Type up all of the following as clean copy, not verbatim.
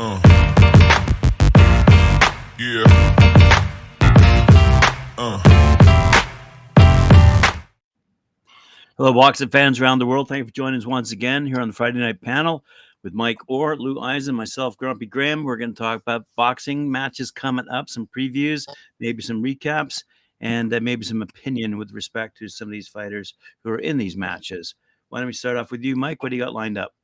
Uh. Yeah. Hello, boxing fans around the world. Thank you for joining us once again here on the Friday Night Panel with Mike Orr, Lou Eisen, myself, Grumpy Graham. We're going to talk about boxing matches coming up, some previews, maybe some recaps, and maybe some opinion with respect to some of these fighters who are in these matches. Why don't we start off with you, Mike? What do you got lined up?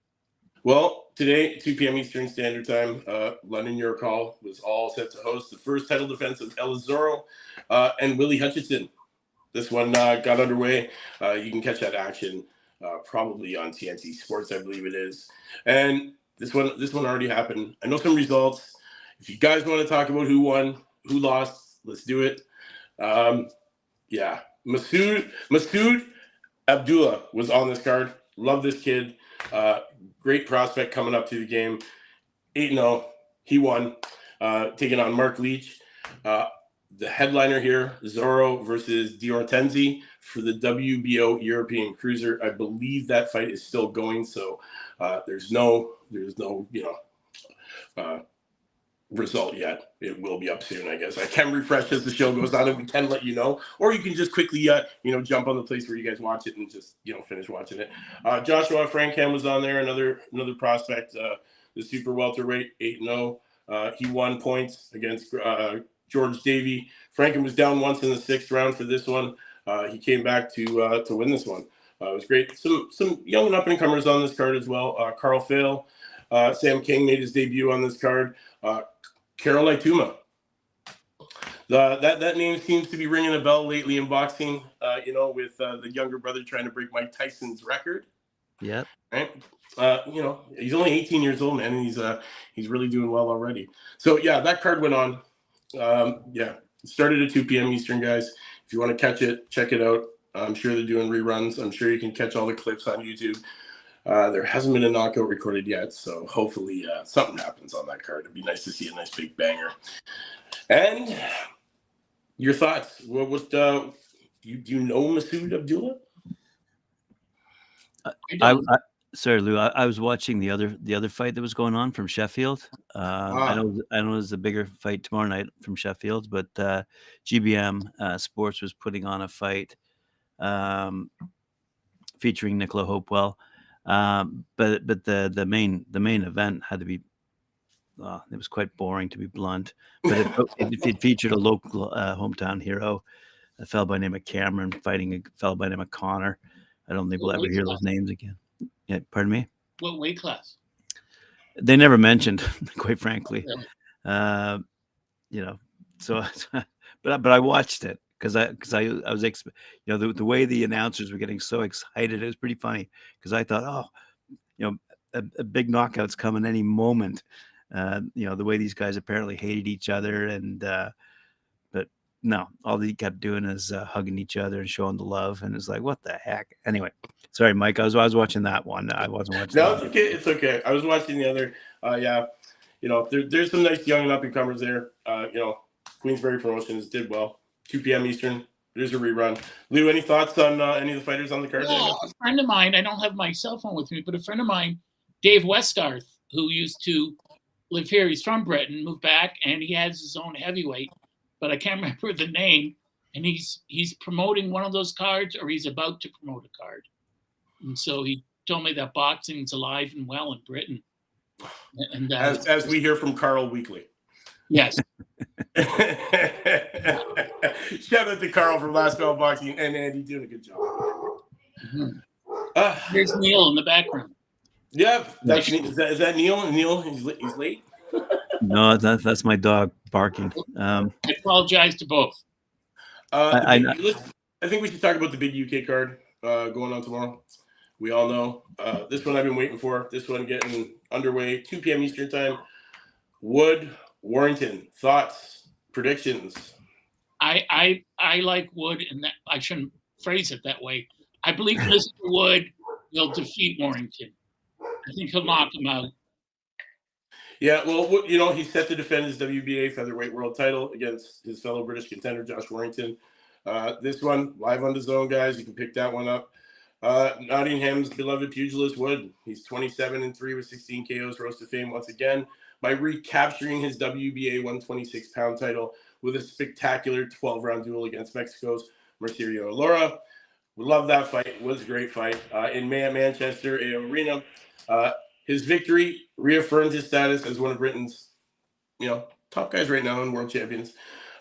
Well, today, 2 p.m. Eastern Standard Time, London Your Call was all set to host the first title defense of Elizoro and Willie Hutchinson. This one got underway. You can catch that action probably on TNT Sports, I believe it is. And this one already happened. I know some results. If you guys want to talk about who won, who lost, let's do it. Yeah, Masood Abdullah was on this card. Love this kid. Great prospect coming up to the game. 8-0. He won, taking on Mark Leach. The headliner here, Zorro versus Diortenzi for the WBO European Cruiser. I believe that fight is still going, so there's no result yet. It will be up soon, I guess. I can refresh as the show goes on, and we can let you know, or you can just quickly jump on the place where you guys watch it and just finish watching it. Joshua Frankham was on there, another prospect, the super welterweight, 8-0. He won points against George Davey. Frankham was down once in the 6th round for this one. He came back to win this one. It was great. Some young and up-and-comers on this card as well. Carl Fail, Sam King made his debut on this card. Carol Ituma. That name seems to be ringing a bell lately in boxing, with the younger brother trying to break Mike Tyson's record. Yeah. Right? He's only 18 years old, man, and he's really doing well already. So, yeah, that card went on. It started at 2 p.m. Eastern, guys. If you want to catch it, check it out. I'm sure they're doing reruns. I'm sure you can catch all the clips on YouTube. There hasn't been a knockout recorded yet, so hopefully something happens on that card. It'd be nice to see a nice big banger. And your thoughts? Do you know Masood Abdullah? Sorry, Lou. I was watching the other fight that was going on from Sheffield. I know there's a bigger fight tomorrow night from Sheffield, but GBM Sports was putting on a fight featuring Nicola Hopewell. But the main event had to be. It was quite boring, to be blunt. But it featured a local hometown hero, a fellow by the name of Cameron fighting a fellow by the name of Connor. I don't think we'll ever hear those names again. Yeah, pardon me? What weight class? They never mentioned, quite frankly. Really? So, but I watched it because I was the way the announcers were getting so excited. It was pretty funny because I thought, a big knockout's coming any moment. The way these guys apparently hated each other, and but no, all they kept doing is hugging each other and showing the love, and it's like, what the heck? Anyway, sorry, Mike. I was watching that one. I wasn't watching. No, it's okay. It's okay. I was watching the other. There's some nice young and up and comers there. Queensberry Promotions did well. 2 p.m. Eastern. There's a rerun. Lou, any thoughts on any of the fighters on the card? Well, a friend of mine. I don't have my cell phone with me, but a friend of mine, Dave Westarth, who used to live here. He's from Britain, moved back, and he has his own heavyweight, but I can't remember the name. And he's promoting one of those cards, or he's about to promote a card. And so he told me that boxing's alive and well in Britain. And as we hear from Carl weekly. Yes. Shout out to Carl from Last Bell Boxing and Andy doing a good job. Mm-hmm. There's Neil in the background. Yeah, is that Neil? Neil, he's late. No, that's my dog barking. I apologize to both. I think we should talk about the big UK card going on tomorrow. We all know this one I've been waiting for. This one getting underway, 2 p.m. Eastern time. Wood, Warrington, thoughts, predictions. I like Wood, and that I shouldn't phrase it that way. I believe Mr. Wood will defeat Warrington. I think he'll knock him out. Yeah, well, he's set to defend his WBA featherweight world title against his fellow British contender, Josh Warrington. This one, live on the zone, guys. You can pick that one up. Nottingham's beloved pugilist Wood. He's 27-3 with 16 KOs, rose to fame once again by recapturing his WBA 126-pound title with a spectacular 12-round duel against Mexico's Mercerio Lora. We love that fight. It was a great fight in Manchester Arena. His victory reaffirmed his status as one of Britain's, top guys right now and world champions.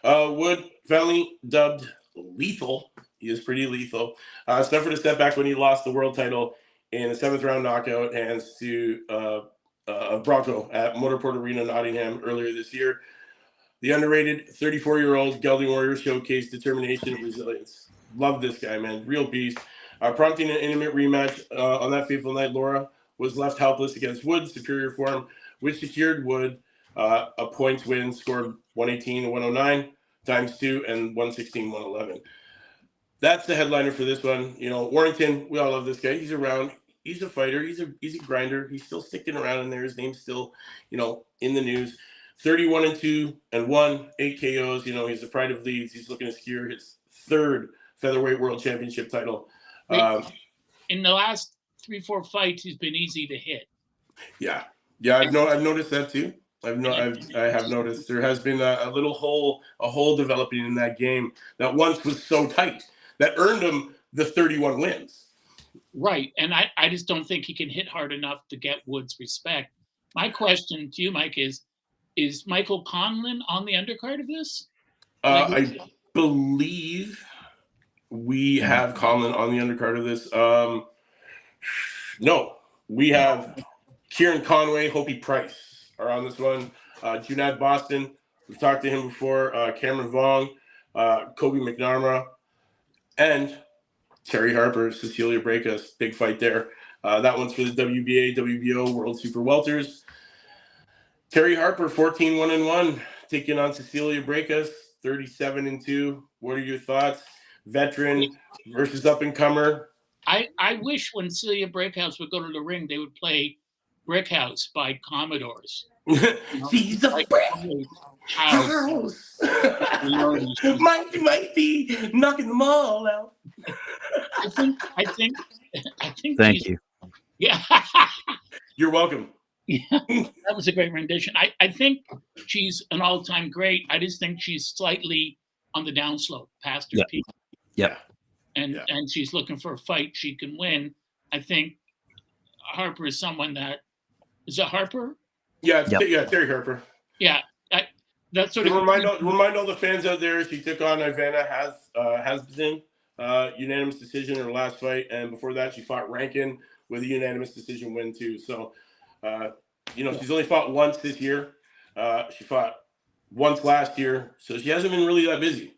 Wood, finally dubbed lethal. He is pretty lethal. Suffered a setback when he lost the world title in the 7th-round knockout hands to Bronco at Motorport Arena, Nottingham, earlier this year. The underrated 34-year-old gelding warrior showcased determination and resilience. Love this guy, man. Real beast. Prompting an intimate rematch on that fateful night, Lora was left helpless against Wood's superior form, which secured Wood a points win, scored 118-109 times 2 and 116-111. That's the headliner for this one. Warrington, we all love this guy. He's around. He's a fighter. He's a grinder. He's still sticking around in there. His name's still, in the news. 31-2 and 1, 8 KOs. He's the pride of Leeds. He's looking to secure his 3rd featherweight world championship title. In the last 3-4 fights, he's been easy to hit. Yeah. I've noticed that too. I have noticed there has been a hole developing in that game that once was so tight that earned him the 31 wins. Right, and I just don't think he can hit hard enough to get Wood's respect. My question to you, Mike, is Michael Conlon on the undercard of this? I believe we have Conlon on the undercard of this. No, we have Kieran Conway, Hopi Price are on this one. Junad Boston, we've talked to him before. Cameron Vaughn, Kobe McNamara, and Terry Harper, Cecilia Brækhus. Big fight there. That one's for the WBA, WBO World Super Welters. Terry Harper, 14-1-1, taking on Cecilia Brækhus, 37-2. What are your thoughts? Veteran versus up-and-comer. I wish when Celia Brækhus would go to the ring, they would play Brick House by Commodores. She's a brick house. Mighty, knocking them all out. I think. Thank you. Yeah. You're welcome. Yeah, that was a great rendition. I think she's an all-time great. I just think she's slightly on the downslope past her peak. Yeah. And she's looking for a fight she can win. I think Harper is someone that is it Harper? Yeah, Terry Harper. Yeah, that's sort of remind all the fans out there. She took on Ivana Hasbin, unanimous decision in her last fight, and before that, she fought Rankin with a unanimous decision win too. So, she's only fought once this year. She fought once last year, so she hasn't been really that busy.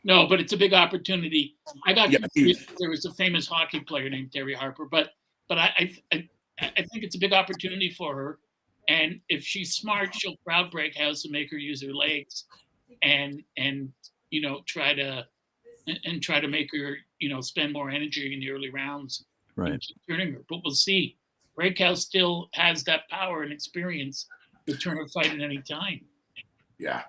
No, but it's a big opportunity. I got confused. There was a famous hockey player named Terry Harper, but I think it's a big opportunity for her. And if she's smart, she'll crowd Brækhus and make her use her legs, and try to make her spend more energy in the early rounds, right? Turning her, but we'll see. Brækhus still has that power and experience to turn her fight at any time. Yeah.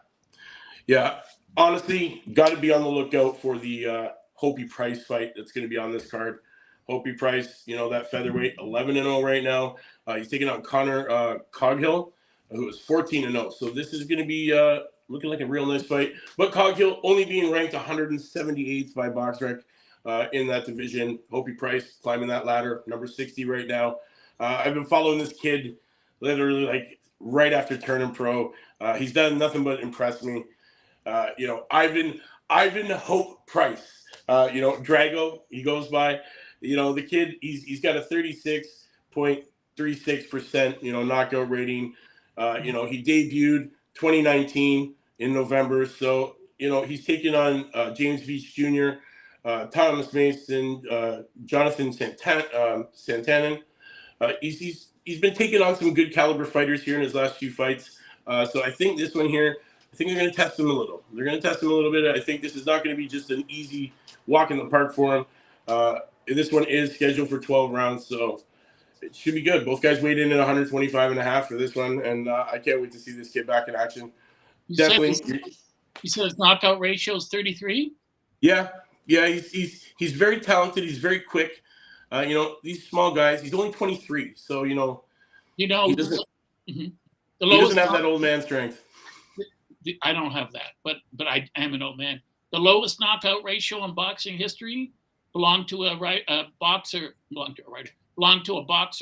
Honestly, got to be on the lookout for the Hopi Price fight that's going to be on this card. Hopi Price, that featherweight, 11-0 right now. He's taking on Connor Coghill, who is 14-0. So this is going to be looking like a real nice fight. But Coghill only being ranked 178th by BoxRec in that division. Hopi Price climbing that ladder, number 60 right now. I've been following this kid literally right after turning pro. He's done nothing but impress me. Ivan Hope Price, Drago, he goes by. The kid, he's got a 36.36%, knockout rating. He debuted 2019 in November. So, he's taking on James Veach Jr., Thomas Mason, Jonathan Santanen. He's been taking on some good caliber fighters here in his last few fights. So I think this one here, I think they're going to test him a little. They're going to test him a little bit. I think this is not going to be just an easy walk in the park for him. This one is scheduled for 12 rounds, so it should be good. Both guys weighed in at 125.5 for this one, and I can't wait to see this kid back in action. You Definitely. You said his knockout ratio is 33? Yeah. He's very talented. He's very quick. These small guys. He's only 23, so You know, he doesn't the he lowest doesn't have that old man strength. I don't have that, but I am an old man. The lowest knockout ratio in boxing history belonged to a boxer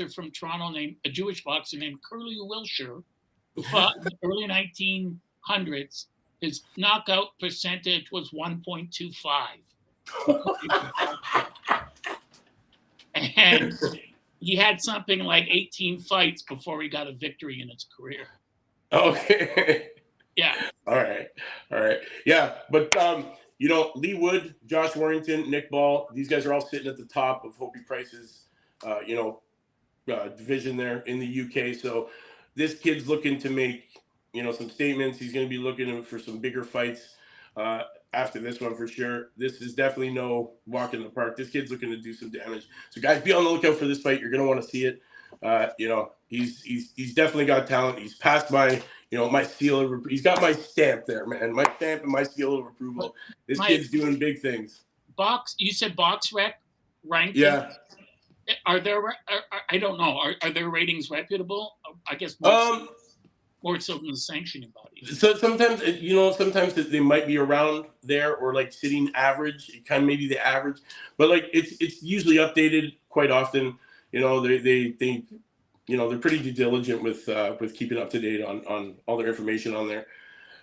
from Toronto named a Jewish boxer named Curly Wilshire, who fought in the early 1900s. His knockout percentage was 1.25. And he had something like 18 fights before he got a victory in his career. Okay. Yeah. All right. Yeah, but Lee Wood, Josh Warrington, Nick Ball, these guys are all sitting at the top of Hopi Price's, division there in the UK. So this kid's looking to make, some statements. He's going to be looking for some bigger fights after this one for sure. This is definitely no walk in the park. This kid's looking to do some damage. So guys, be on the lookout for this fight. You're going to want to see it. He's definitely got talent. He's passed my my seal of he's got my stamp there, man. My stamp and my seal of approval. This kid's doing big things. You said Box Rec ranked? Yeah. Are there? I don't know. Are their ratings reputable? I guess more so than the sanctioning bodies. So sometimes they might be around there or like sitting average. It kind of maybe the average, but like it's usually updated quite often. They're pretty diligent with keeping up to date on all their information on there.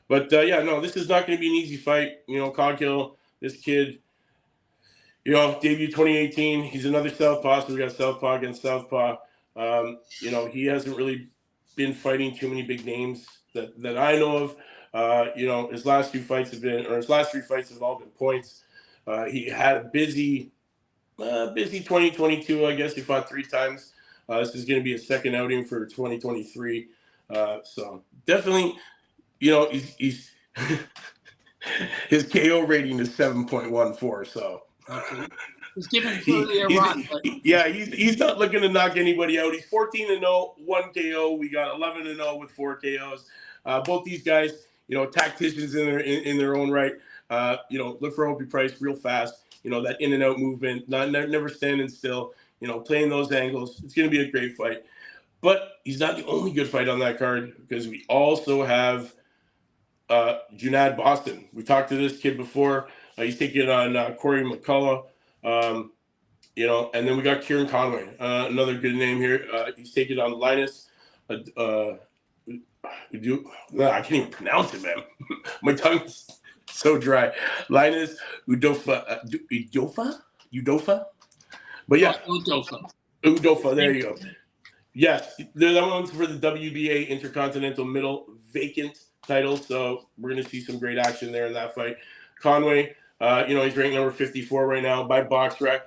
But this is not going to be an easy fight. Coghill, this kid, debut 2018. He's another southpaw, so we got southpaw against southpaw. He hasn't really been fighting too many big names that I know of. His last 3 fights have all been points. He had a busy 2022. I guess he fought 3 times. This is going to be a second outing for 2023. So definitely, he's his KO rating is 7.14. So he's giving Curly a run. He's not looking to knock anybody out. He's 14-0, 1 KO. We got 11-0 with 4 KOs. Both these guys, tacticians in their own right. Look for Hopi Price real fast. That in and out movement, never standing still. Playing those angles. It's going to be a great fight. But he's not the only good fight on that card because we also have Junad Boston. We talked to this kid before. He's taking on Corey McCullough. And then we got Kieran Conway, another good name here. He's taking on Linus. I can't even pronounce it, man. My tongue's so dry. Linus Udofa. Udofa? But yeah. Udofa, there you go. Yes, that one's for the WBA Intercontinental Middle Vacant title. So we're going to see some great action there in that fight. Conway, he's ranked number 54 right now by BoxRec,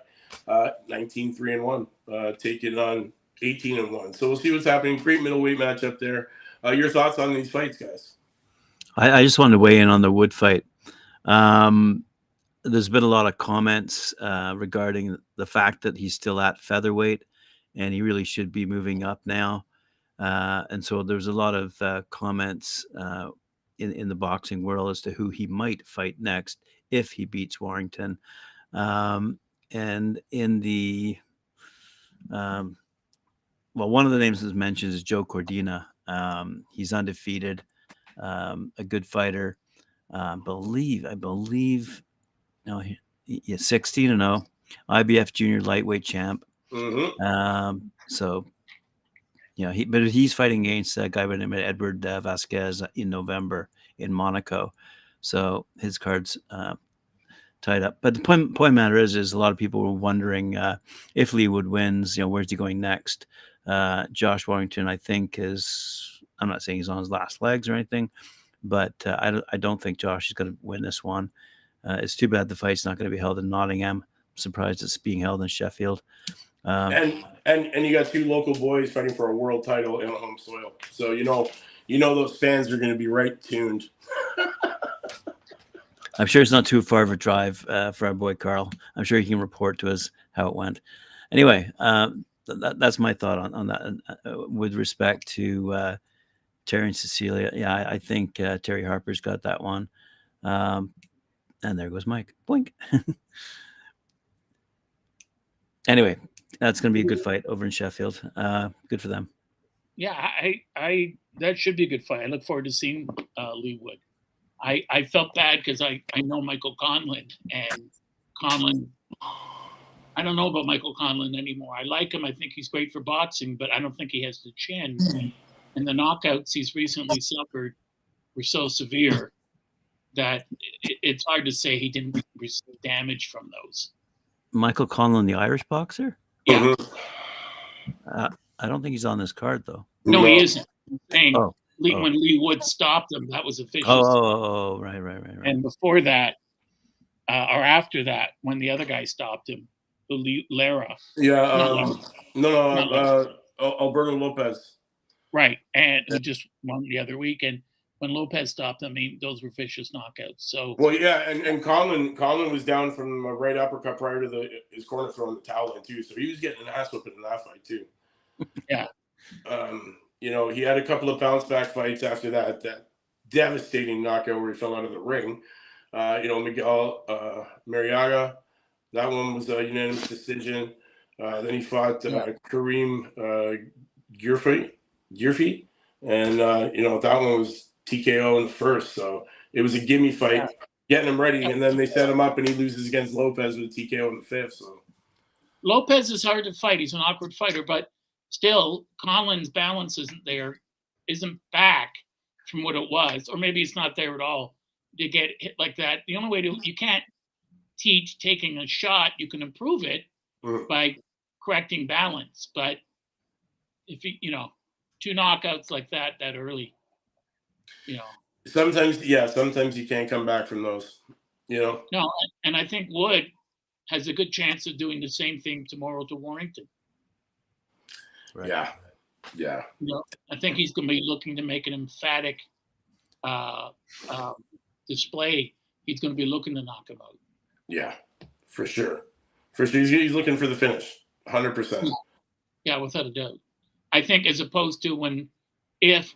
19-3-1, taking on 18-1. So we'll see what's happening. Great middleweight matchup there. Your thoughts on these fights, guys? I just wanted to weigh in on the Wood fight. There's been a lot of comments regarding the fact that he's still at featherweight and he really should be moving up now. And so there's a lot of comments in the boxing world as to who he might fight next if he beats Warrington. And in the one of the names that's mentioned is Joe Cordina. He's undefeated, a good fighter. I believe. No, he's 16-0, IBF junior lightweight champ. Mm-hmm. So, but he's fighting against a guy by the name of Edward Vasquez in November in Monaco. So his card's tied up. But the point matter is a lot of people were wondering if Lee Wood wins, where's he going next? Josh Warrington, I think, I'm not saying he's on his last legs or anything, but I don't think Josh is going to win this one. It's too bad the fight's not going to be held in Nottingham. I'm surprised it's being held in Sheffield. And you got 2 local boys fighting for a world title in home soil. So those fans are going to be right tuned. I'm sure it's not too far of a drive for our boy Carl. I'm sure he can report to us how it went. Anyway, that's my thought on that. With respect to Terry and Cecilia, I think Terry Harper's got that one. And there goes Mike. Blink. Anyway, That's going to be a good fight over in Sheffield. Good for them. Yeah, I that should be a good fight. I look forward to seeing Lee Wood. I felt bad because I know Michael Conlon, and Conlon. I don't know about Michael Conlon anymore. I like him. I think he's great for boxing, but I don't think he has the chin. And the knockouts he's recently suffered were so severe that it's hard to say he didn't receive damage from those. Michael Conlon, the Irish boxer? Yeah. I don't think he's on this card, though. No, he isn't. I'm saying Oh. When Lee Wood stopped him, that was official. Oh, right. And before that, or after that, when the other guy stopped him, Lara. Yeah. Alberto Lopez. Right. And who just won the other week. And when Lopez stopped him, those were vicious knockouts. So well, yeah, and Conlon was down from a right uppercut prior to his corner throwing the towel in too. So he was getting an ass whipping in that fight too. Yeah. He had a couple of bounce back fights after that devastating knockout where he fell out of the ring. Miguel Mariaga, that one was a unanimous decision. Then he fought Kareem Gurfi, and that one was TKO in the first. So it was a gimme fight, getting him ready, and then they set him up, and he loses against Lopez with a TKO in the fifth. So Lopez is hard to fight. He's an awkward fighter, but still, Conlon's balance isn't back from what it was, or maybe it's not there at all to get hit like that. The only way you can't teach taking a shot. You can improve it by correcting balance, but if two knockouts like that early, sometimes you can't come back from those, No, and I think Wood has a good chance of doing the same thing tomorrow to Warrington. Right. Yeah. I think he's going to be looking to make an emphatic display. He's going to be looking to knock him out. Yeah, for sure. He's looking for the finish, 100%. Yeah, without a doubt. I think as opposed to if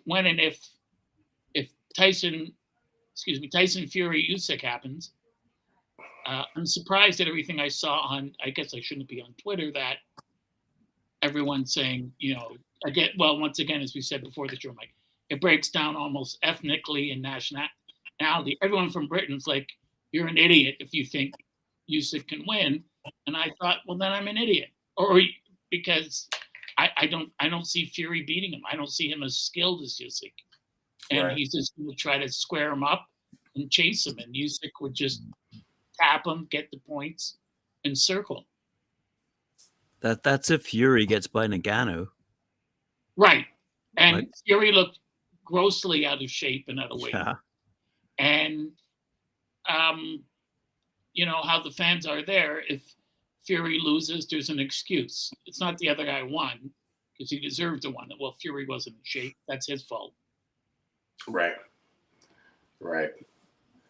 Tyson Fury Usyk happens, I'm surprised at everything I saw on. I guess I shouldn't be on Twitter that everyone's saying, once again, as we said before the show, Mike, it breaks down almost ethnically and nationality. Everyone from Britain's like, you're an idiot if you think Usyk can win. And I thought, well, then I'm an idiot, or because I don't see Fury beating him. I don't see him as skilled as Usyk, and he's just going to try to square him up and chase him. And Usyk would just tap him, get the points, and circle. That's if Fury gets by Ngannou. Right. And Fury looked grossly out of shape and out of weight. Yeah. And, how the fans are there. If Fury loses, there's an excuse. It's not the other guy won because he deserved to win. Well, Fury wasn't in shape. That's his fault. Right.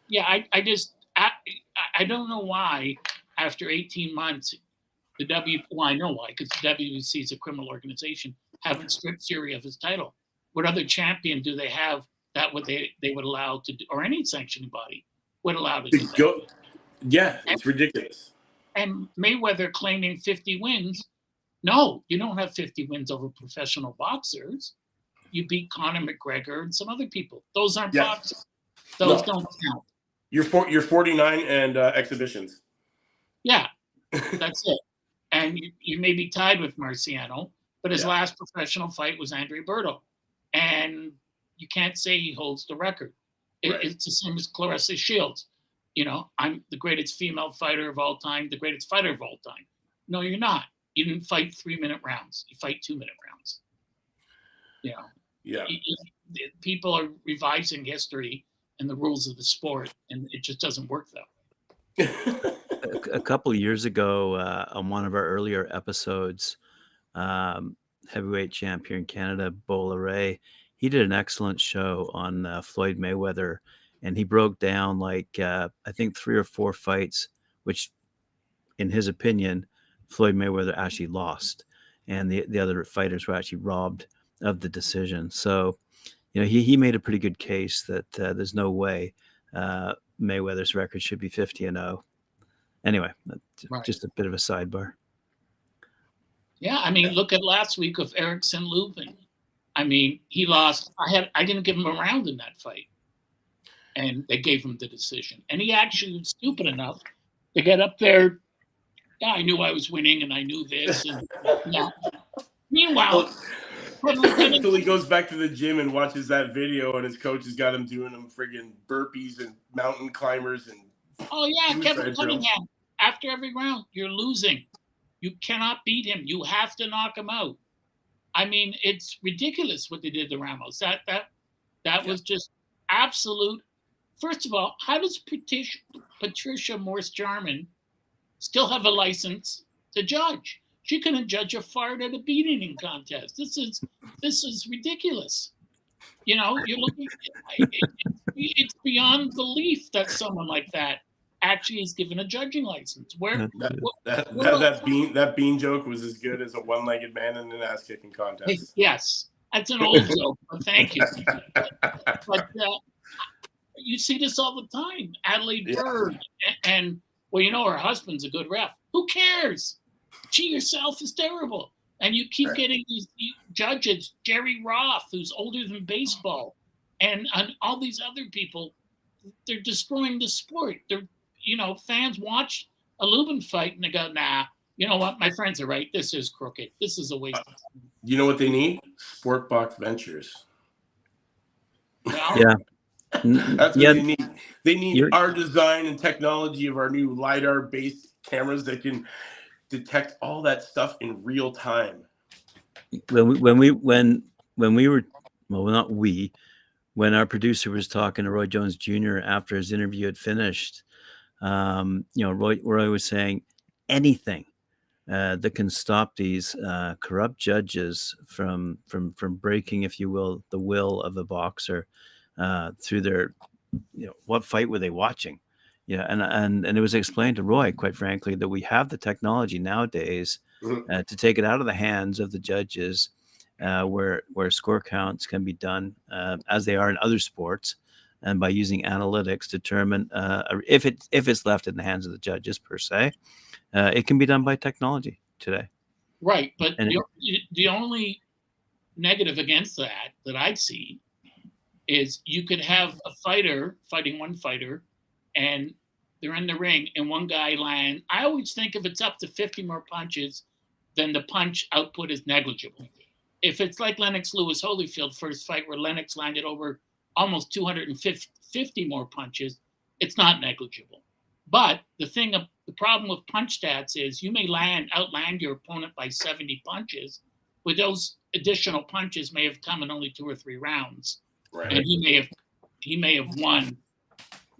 Yeah, I don't know why after 18 months, I know why, because the WBC is a criminal organization, haven't stripped Fury of his title. What other champion do they have that they would allow to do, or any sanctioning body would allow to do that? Yeah, it's ridiculous. And Mayweather claiming 50 wins. No, you don't have 50 wins over professional boxers. You beat Conor McGregor and some other people. Those aren't boxers. Those don't count. You're 49 and exhibitions. Yeah, that's it. And you may be tied with Marciano, but his last professional fight was Andre Berto. And you can't say he holds the record. It's the same as Clarissa Shields. I'm the greatest female fighter of all time, the greatest fighter of all time. No, you're not. You didn't fight 3-minute rounds. You fight 2-minute rounds. Yeah. People are revising history and the rules of the sport, and it just doesn't work that way. A couple of years ago, on one of our earlier episodes, heavyweight champ here in Canada, Bola Ray, he did an excellent show on Floyd Mayweather, and he broke down I think 3 or 4 fights, which, in his opinion, Floyd Mayweather actually lost, and the other fighters were actually robbed of the decision. So, he made a pretty good case that there's no way Mayweather's record should be 50-0. Anyway, just a bit of a sidebar. Yeah, I mean, look at last week of Erickson Lubin. I mean, he lost. I didn't give him a round in that fight, and they gave him the decision. And he actually was stupid enough to get up there. Yeah, I knew I was winning, and I knew this. And yeah. Meanwhile, until he goes back to the gym and watches that video, and his coach has got him doing them friggin' burpees and mountain climbers and. Oh yeah, Kevin Cunningham. After every round, you're losing. You cannot beat him. You have to knock him out. I mean, it's ridiculous what they did to Ramos. That was just absolute. First of all, how does Patricia Morse-Jarman still have a license to judge? She couldn't judge a fart at a beat eating contest. This is ridiculous. You know, you're looking. It's beyond belief that someone like that actually is given a judging license. Where that bean joke was as good as a one-legged man in an ass-kicking contest. Yes, that's an old joke, but thank you. But you see this all the time. Adelaide Bird, and well, you know, her husband's a good ref. Who cares? She herself is terrible. And you keep getting these judges, Jerry Roth, who's older than baseball, and all these other people. They're destroying the sport. Fans watch a Lubin fight and they go, nah, you know what? My friends are right. This is crooked. This is a waste of time. You know what they need? Sportbox Ventures. Well, Yeah. That's what they need. They need our design and technology of our new LiDAR-based cameras that can detect all that stuff in real time. When our producer was talking to Roy Jones Jr. after his interview had finished, Roy was saying anything that can stop these corrupt judges from breaking, if you will, the will of the boxer through their, what fight were they watching? Yeah, and it was explained to Roy, quite frankly, that we have the technology nowadays to take it out of the hands of the judges, where score counts can be done as they are in other sports, and by using analytics, determine if it's left in the hands of the judges per se. It can be done by technology today. Right, but the only negative against that I'd see is you could have a fighter fighting one fighter, and they're in the ring, and one guy land. I always think if it's up to 50 more punches, then the punch output is negligible. If it's like Lennox Lewis Holyfield first fight, where Lennox landed over almost 250 more punches, it's not negligible. But the problem with punch stats is you may outland your opponent by 70 punches, but those additional punches may have come in only 2 or 3 rounds, right. And he may have won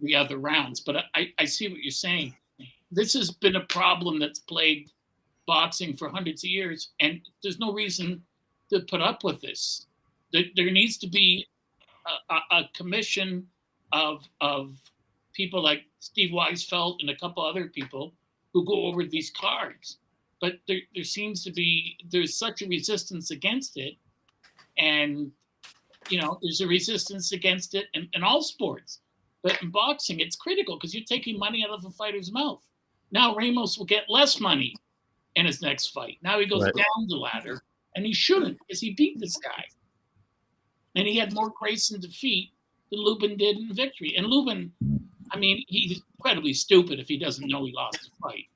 the other rounds. But I see what you're saying. This has been a problem that's plagued boxing for hundreds of years, and there's no reason to put up with this. There needs to be a commission of people like Steve Weisfeld and a couple other people who go over these cards. But there seems to be, there's such a resistance against it. And, there's a resistance against it in all sports. But in boxing, it's critical because you're taking money out of a fighter's mouth. Now Ramos will get less money in his next fight. Now he goes down the ladder, and he shouldn't, because he beat this guy. And he had more grace in defeat than Lubin did in victory. And Lubin, I mean, he's incredibly stupid if he doesn't know he lost the fight.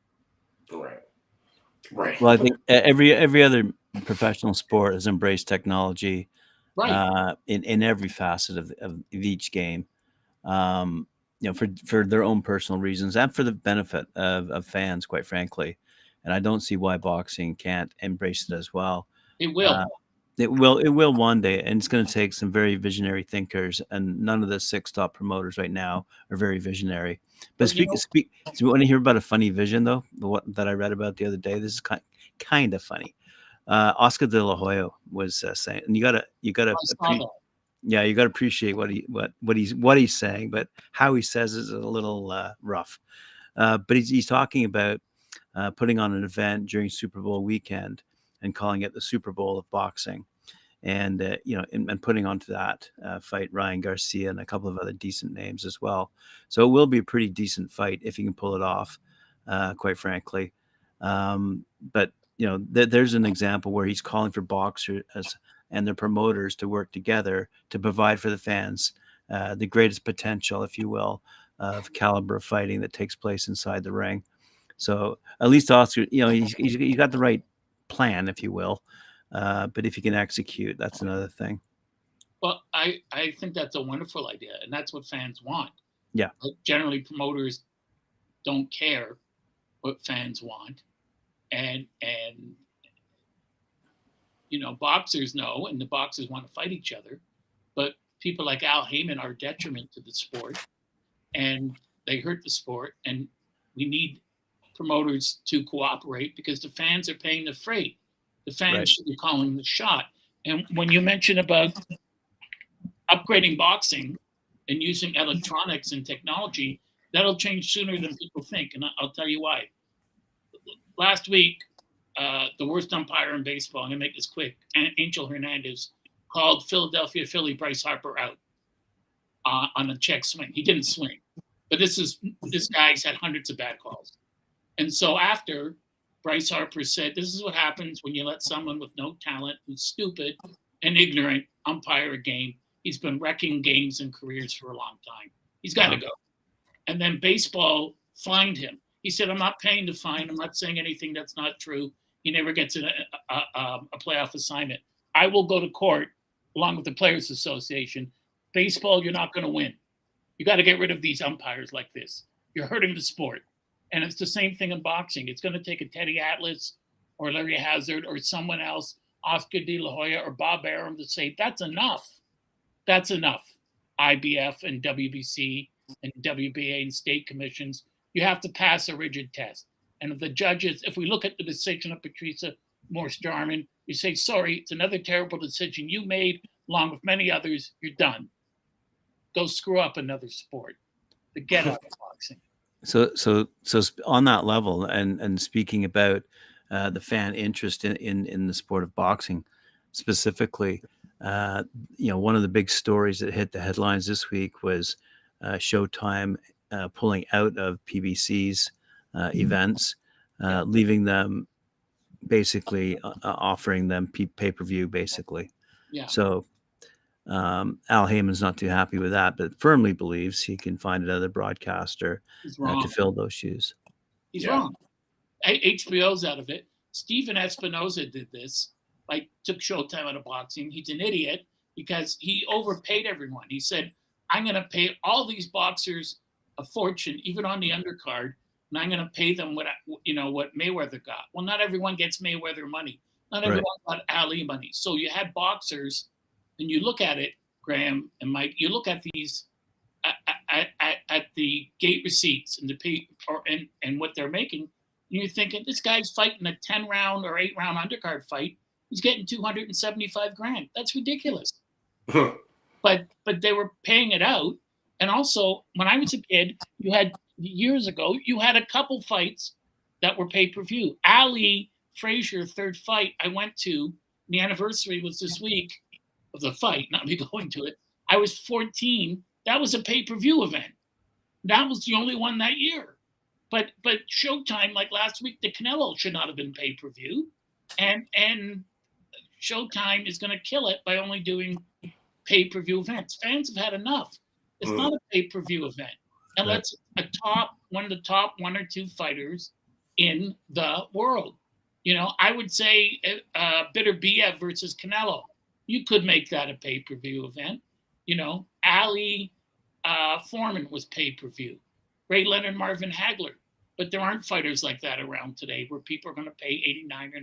Right. Well, I think every other professional sport has embraced technology, in every facet of each game, for their own personal reasons and for the benefit of fans, quite frankly. And I don't see why boxing can't embrace it as well. It will. It will one day, and it's going to take some very visionary thinkers. And none of the 6 top promoters right now are very visionary. But do you want to hear about a funny vision though? That I read about the other day. This is kind of funny. Oscar De La Hoya was saying, and you gotta appreciate what he's saying, but how he says is a little rough. But he's talking about putting on an event during Super Bowl weekend and calling it the Super Bowl of boxing, and and putting onto that fight Ryan Garcia and a couple of other decent names as well. So it will be a pretty decent fight if he can pull it off, quite frankly. But there's an example where he's calling for boxers and their promoters to work together to provide for the fans the greatest potential, if you will, of caliber of fighting that takes place inside the ring. So at least Oscar, he's got the right plan, if you will. But if you can execute, that's another thing. Well, I think that's a wonderful idea, and that's what fans want. Yeah. But generally, promoters don't care what fans want, and boxers know, and the boxers want to fight each other. But people like Al Heyman are a detriment to the sport, and they hurt the sport. And we need promoters to cooperate because the fans are paying the freight. The fans Right. should be calling the shot. And when you mention about upgrading boxing and using electronics and technology, that'll change sooner than people think. And I'll tell you why. Last week, the worst umpire in baseball, I'm going to make this quick, Angel Hernandez, called Philadelphia Philly Bryce Harper out on a check swing. He didn't swing. But this guy's had hundreds of bad calls. And so after, Bryce Harper said, this is what happens when you let someone with no talent, who's stupid and ignorant, umpire a game. He's been wrecking games and careers for a long time. He's got to go. And then baseball fined him. He said, I'm not paying the fine. I'm not saying anything that's not true. He never gets a playoff assignment. I will go to court along with the Players Association. Baseball, you're not going to win. You got to get rid of these umpires like this. You're hurting the sport. And it's the same thing in boxing. It's going to take a Teddy Atlas or Larry Hazard or someone else, Oscar De La Hoya or Bob Arum, to say, that's enough. That's enough. IBF and WBC and WBA and state commissions, you have to pass a rigid test. And if the judges, if we look at the decision of Patricia Morse-Jarman, you say, sorry, it's another terrible decision you made, along with many others, you're done. Go screw up another sport. Forget about boxing. So on that level, and speaking about the fan interest in the sport of boxing specifically, one of the big stories that hit the headlines this week was Showtime pulling out of PBC's events, leaving them basically offering them pay-per-view, basically. Yeah. So Al Heyman's not too happy with that, but firmly believes he can find another broadcaster to fill those shoes. He's wrong. HBO's out of it. Steven Espinoza did this, took Showtime out of boxing. He's an idiot because he overpaid everyone. He said, I'm going to pay all these boxers a fortune, even on the undercard, and I'm going to pay them what Mayweather got. Well, not everyone gets Mayweather money. Not everyone got Ali money. So you had boxers, and you look at it, Graham and Mike, you look at these at the gate receipts and the pay and what they're making, and you're thinking, this guy's fighting a 10-round or 8-round undercard fight. He's getting $275,000. That's ridiculous. But they were paying it out. And also, when I was a kid, years ago, you had a couple fights that were pay-per-view. Ali Frazier, third fight I went to, the anniversary was this week of the fight, not me going to it. I was 14. That was a pay-per-view event. That was the only one that year. But Showtime, like last week, the Canelo should not have been pay-per-view. And Showtime is going to kill it by only doing pay-per-view events. Fans have had enough. It's not a pay-per-view event. And let's one of the top 1 or 2 fighters in the world. I would say Bitter Biev versus Canelo. You could make that a pay-per-view event. Ali Foreman was pay-per-view. Ray Leonard, Marvin Hagler. But there aren't fighters like that around today where people are going to pay $89 or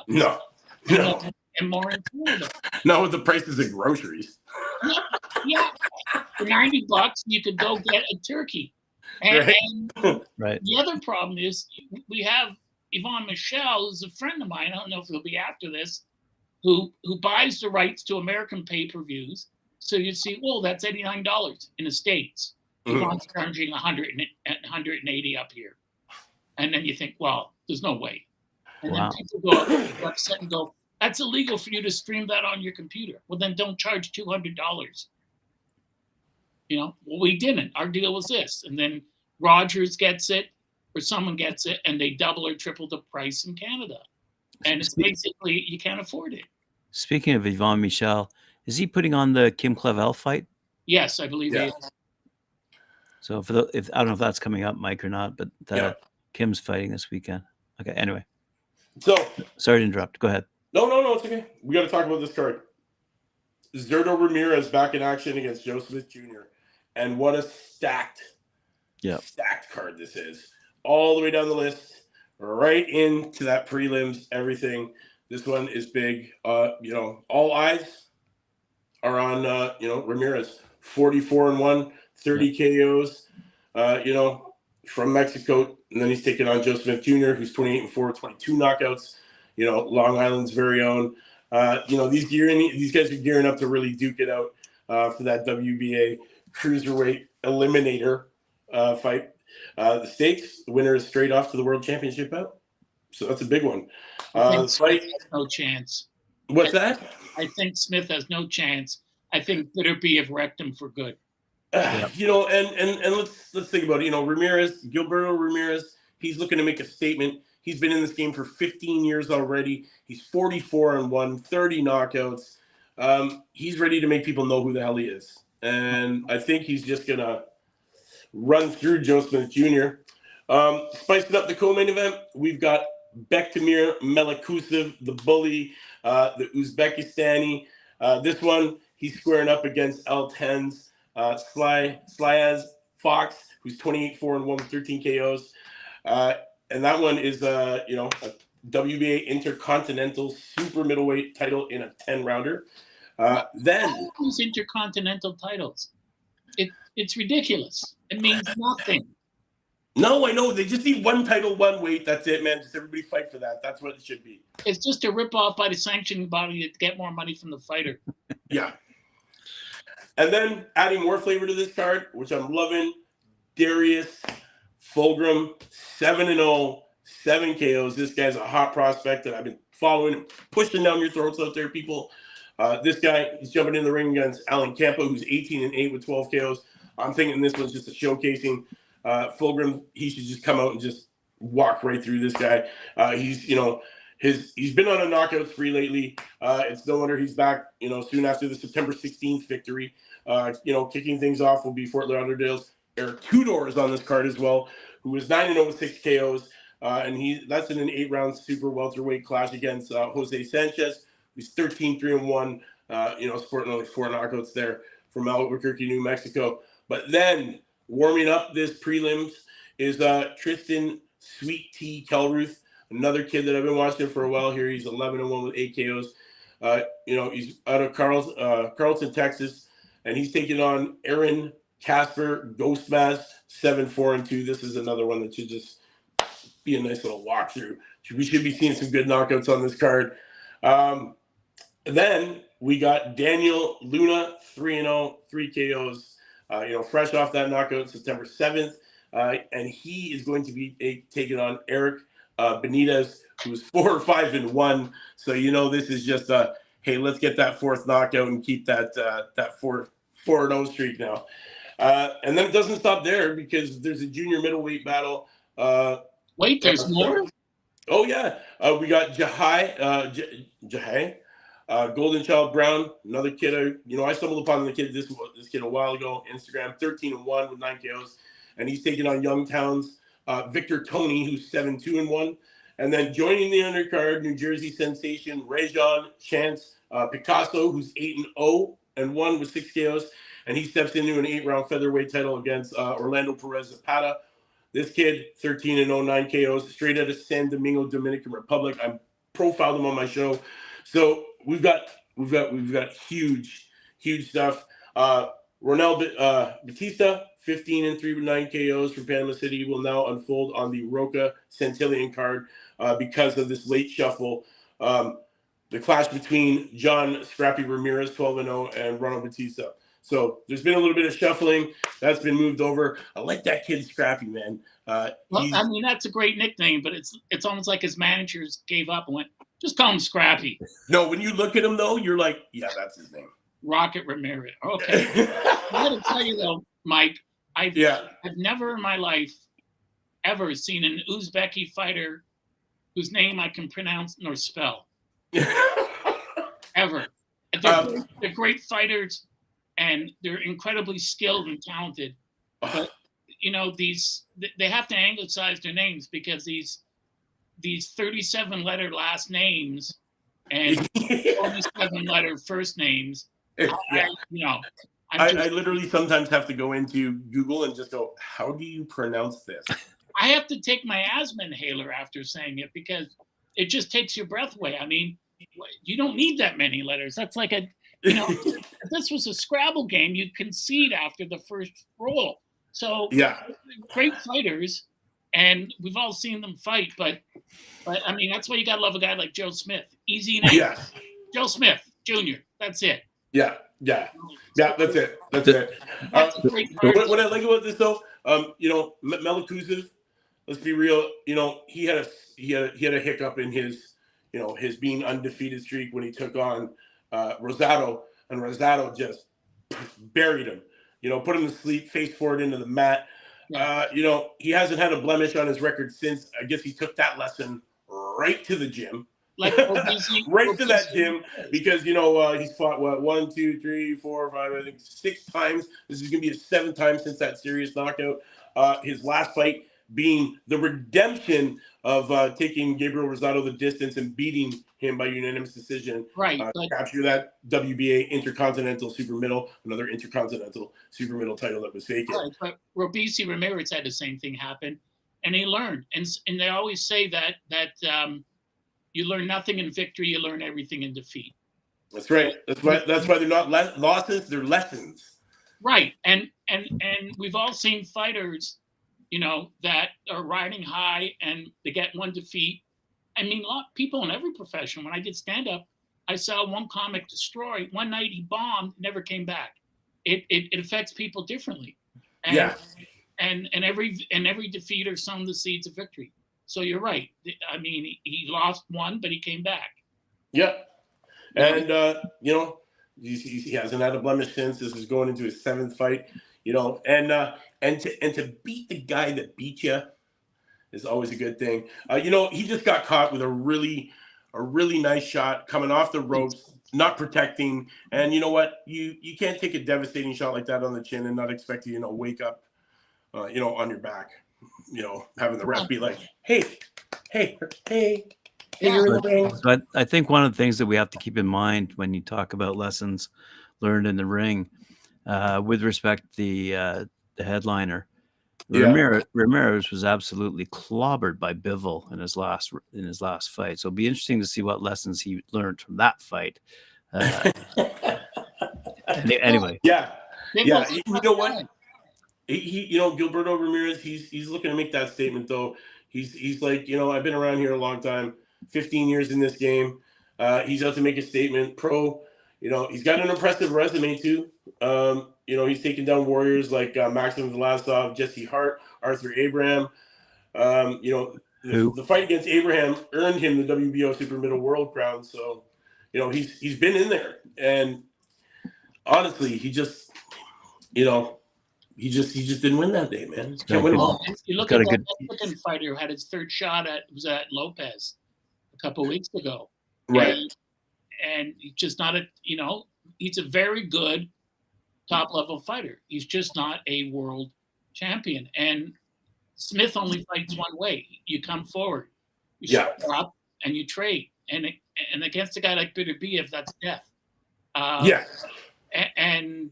$90. No. And more in Canada. Not with the prices of groceries. Yeah. For $90, you could go get a turkey. And the other problem is we have Yvonne Michelle, who's a friend of mine. I don't know if he'll be after this, who buys the rights to American pay-per-views. So you see, well, that's $89 in the States. Yvonne's charging $180 up here. And then you think, well, there's no way. And then people go upset and go, that's illegal for you to stream that on your computer. Well, then don't charge $200. Well, we didn't. Our deal was this. And then Rogers gets it or someone gets it and they double or triple the price in Canada. and it's basically you can't afford it. Speaking of Yvon Michel, is he putting on the Kim Clavel fight? Yes, I believe Yeah. he is. So if I don't know if that's coming up, Mike, or not, but Kim's fighting this weekend. Okay. Anyway, So sorry to interrupt. Go ahead. no, it's okay. We got to talk about this card. Zurdo Ramirez back in action against Joe Smith Jr. And what a stacked card this is. All the way down the list, right into that prelims, everything. This one is big. All eyes are on Ramirez. 44-1, 30 KOs. From Mexico, and then he's taking on Joe Smith Jr., who's 28-4, 22 knockouts. Long Island's very own. These guys are gearing up to really duke it out for that WBA cruiserweight eliminator fight. The stakes, the winner is straight off to the World Championship bout. So that's a big one. I think Smith has no chance. What's that? I think Smith has no chance. I think Bitterby have wrecked him for good. And let's think about it. Gilberto Ramirez, he's looking to make a statement. He's been in this game for 15 years already. He's 44-1, 30 knockouts. He's ready to make people know who the hell he is. And I think he's just going to run through Joe Smith Jr. Spicing up the co-main event, we've got Bektamir Melakusev, the bully, the Uzbekistani. This one, he's squaring up against L10's Slyaz Fox, who's 28-4-1 with 13 KOs. And that one is a WBA Intercontinental Super Middleweight title in a 10-rounder. Then these intercontinental titles, it's ridiculous. It means nothing. No, I know. They just need one title, one weight. That's it, man. Just everybody fight for that. That's what it should be. It's just a rip-off by the sanctioning body to get more money from the fighter. Yeah. And then adding more flavor to this card, which I'm loving, Darius Fulgrim, 7-0, 7 KOs. This guy's a hot prospect that I've been following and pushing down your throats out there, people. This guy is jumping in the ring against Alan Campo, who's 18-8 with 12 KOs. I'm thinking this one's just a showcasing. Fulgrim, he should just come out and just walk right through this guy. He's been on a knockout spree lately. It's no wonder he's back, soon after the September 16th victory. Kicking things off will be Fort Lauderdale's Eric Tudor is on this card as well, who is 9-0 with 6 KOs. And that's in an 8-round super welterweight clash against Jose Sanchez, who's 13-3-1, sporting only 4 knockouts there from Albuquerque, New Mexico. But then warming up this prelims is Tristan Sweet Tea Kelruth, another kid that I've been watching for a while here. He's 11-1 with 8 KOs. He's out of Carlton, Texas, and he's taking on Aaron Casper Ghostmask, 7-4-2. This is another one that should just be a nice little walkthrough. We should be seeing some good knockouts on this card. Then we got Daniel Luna, 3-0, 3 KOs. Fresh off that knockout September 7th. And he is going to be taking on Eric Benitez, who's 4-5-1. So, this is just hey, let's get that 4th knockout and keep that 4-0 streak now. And then it doesn't stop there because there's a junior middleweight battle. Wait, there's more? Oh, yeah. We got Jahai, Golden Child Brown, another kid. I stumbled upon this kid a while ago. Instagram, 13-1 with 9 KOs, and he's taking on Youngtown's Victor Tony, who's 7-2-1, and then joining the undercard, New Jersey sensation Rajon Chance Picasso, who's 8-0-1 with 6 KOs, and he steps into an 8-round featherweight title against Orlando Perez Zapata. This kid, 13-0, 9 KOs, straight out of San Domingo, Dominican Republic. I profiled him on my show. So we've got huge stuff. Ronel Batista, 15-3 with 9 KOs from Panama City, will now unfold on the Roca Centillion card because of this late shuffle. The clash between John Scrappy Ramirez, 12-0, and Ronald Batista. So there's been a little bit of shuffling. That's been moved over. I like that kid Scrappy, man. That's a great nickname, but it's almost like his managers gave up and went, just call him Scrappy. No, when you look at him, though, you're like, yeah, that's his name. Rocket Ramirez. Okay. I got to tell you, though, Mike, I've never in my life ever seen an Uzbeki fighter whose name I can pronounce nor spell ever. They're great fighters, and they're incredibly skilled and talented. But you know, they have to anglicize their names because these 37-letter last names and 47-letter first names. Yeah. I literally sometimes have to go into Google and just go, how do you pronounce this? I have to take my asthma inhaler after saying it because it just takes your breath away. I mean, you don't need that many letters. That's like if this was a Scrabble game, you'd concede after the first roll. So yeah, great fighters, and we've all seen them fight. But I mean, that's why you gotta love a guy like Joe Smith. Easy name. Yeah. Joe Smith Jr. That's it. Yeah. That's it. What I like about this though, Melikusev, let's be real. He had a hiccup in his, his being undefeated streak when he took on Rosado, and Rosado just buried him. Put him to sleep, face forward into the mat. Yeah. He hasn't had a blemish on his record since. I guess he took that lesson right to the gym. Like right to that gym, because he's fought 1, 2, 3, 4, 5, I think 6 times. This is gonna be his 7th time since that serious knockout. His last fight being the redemption of taking Gabriel Rosado the distance and beating him by unanimous decision. Right. Capture that WBA Intercontinental Super Middle, another Intercontinental Super Middle title that was vacant. Right, but Robeisy Ramirez had the same thing happen, and he learned. And they always say that you learn nothing in victory, you learn everything in defeat. That's right. That's why they're not losses, they're lessons. Right. And we've all seen fighters, that are riding high and they get one defeat. I mean, a lot of people in every profession, when I did stand-up, I saw one comic destroy. One night he bombed, never came back. It affects people differently. And, yeah. And every defeat are sown the seeds of victory. So you're right. I mean, he lost one, but he came back. Yeah. And, he hasn't had a blemish since. This is going into his 7th fight, and to beat the guy that beat you is always a good thing. He just got caught with a really nice shot coming off the ropes, not protecting. And you know what? You can't take a devastating shot like that on the chin and not expect to, wake up, on your back. Having the ref be like, hey, you're in the ring. But I think one of the things that we have to keep in mind when you talk about lessons learned in the ring, with respect to the headliner, Ramirez was absolutely clobbered by Bivol in his last fight. So it'll be interesting to see what lessons he learned from that fight. Anyway, yeah. You know what? He Gilberto Ramirez, he's looking to make that statement though. He's like, I've been around here a long time, 15 years in this game. He's out to make a statement. He's got an impressive resume too. He's taken down warriors like Maxim Vlasov, Jesse Hart, Arthur Abraham. The fight against Abraham earned him the WBO Super Middle World crown. So, he's been in there, and honestly, he just didn't win that day, man. Can't win them all. You look at that Mexican fighter who had his 3rd shot at Lopez a couple of weeks ago, right? And he's just not he's a very good top level fighter. He's just not a world champion. And Smith only fights one way. You come forward, you step up, and you trade. And against a guy like Beterbiev, that's death. And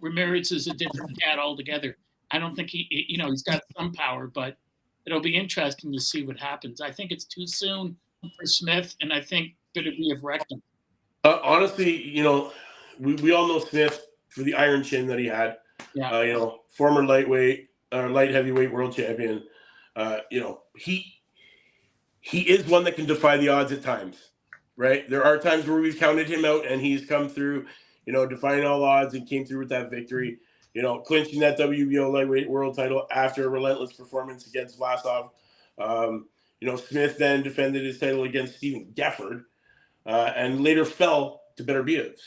Ramirez is a different cat altogether. I don't think he's got some power, but it'll be interesting to see what happens. I think it's too soon for Smith, and I think Beterbiev wrecked him. Honestly, we all know Smith for the iron chin that he had. Yeah. Former light heavyweight world champion. He is one that can defy the odds at times, right? There are times where we've counted him out and he's come through, defying all odds and came through with that victory, clinching that WBO lightweight world title after a relentless performance against Vlasov. Smith then defended his title against Stephen Gefford, and later fell to Beterbiev.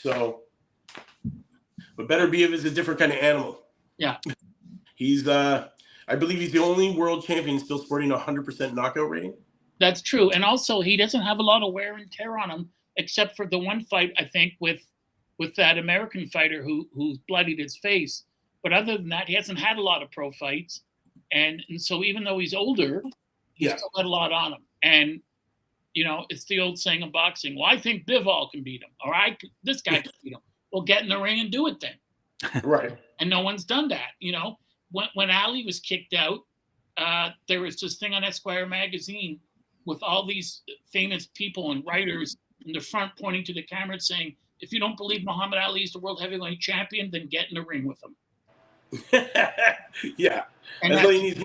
But Beterbiev is a different kind of animal. Yeah. He's, I believe he's the only world champion still sporting a 100% knockout rating. That's true. And also, he doesn't have a lot of wear and tear on him, except for the one fight, I think, with that American fighter who bloodied his face. But other than that, he hasn't had a lot of pro fights. And so even though he's older, he's still got a lot on him. And, it's the old saying in boxing, well, I think Bivol can beat him. Or this guy can beat him. Well, get in the ring and do it then. Right. And no one's done that. When Ali was kicked out, there was this thing on Esquire magazine with all these famous people and writers in the front pointing to the camera saying, if you don't believe Muhammad Ali is the world heavyweight champion, then get in the ring with him. Yeah. And that's all you need is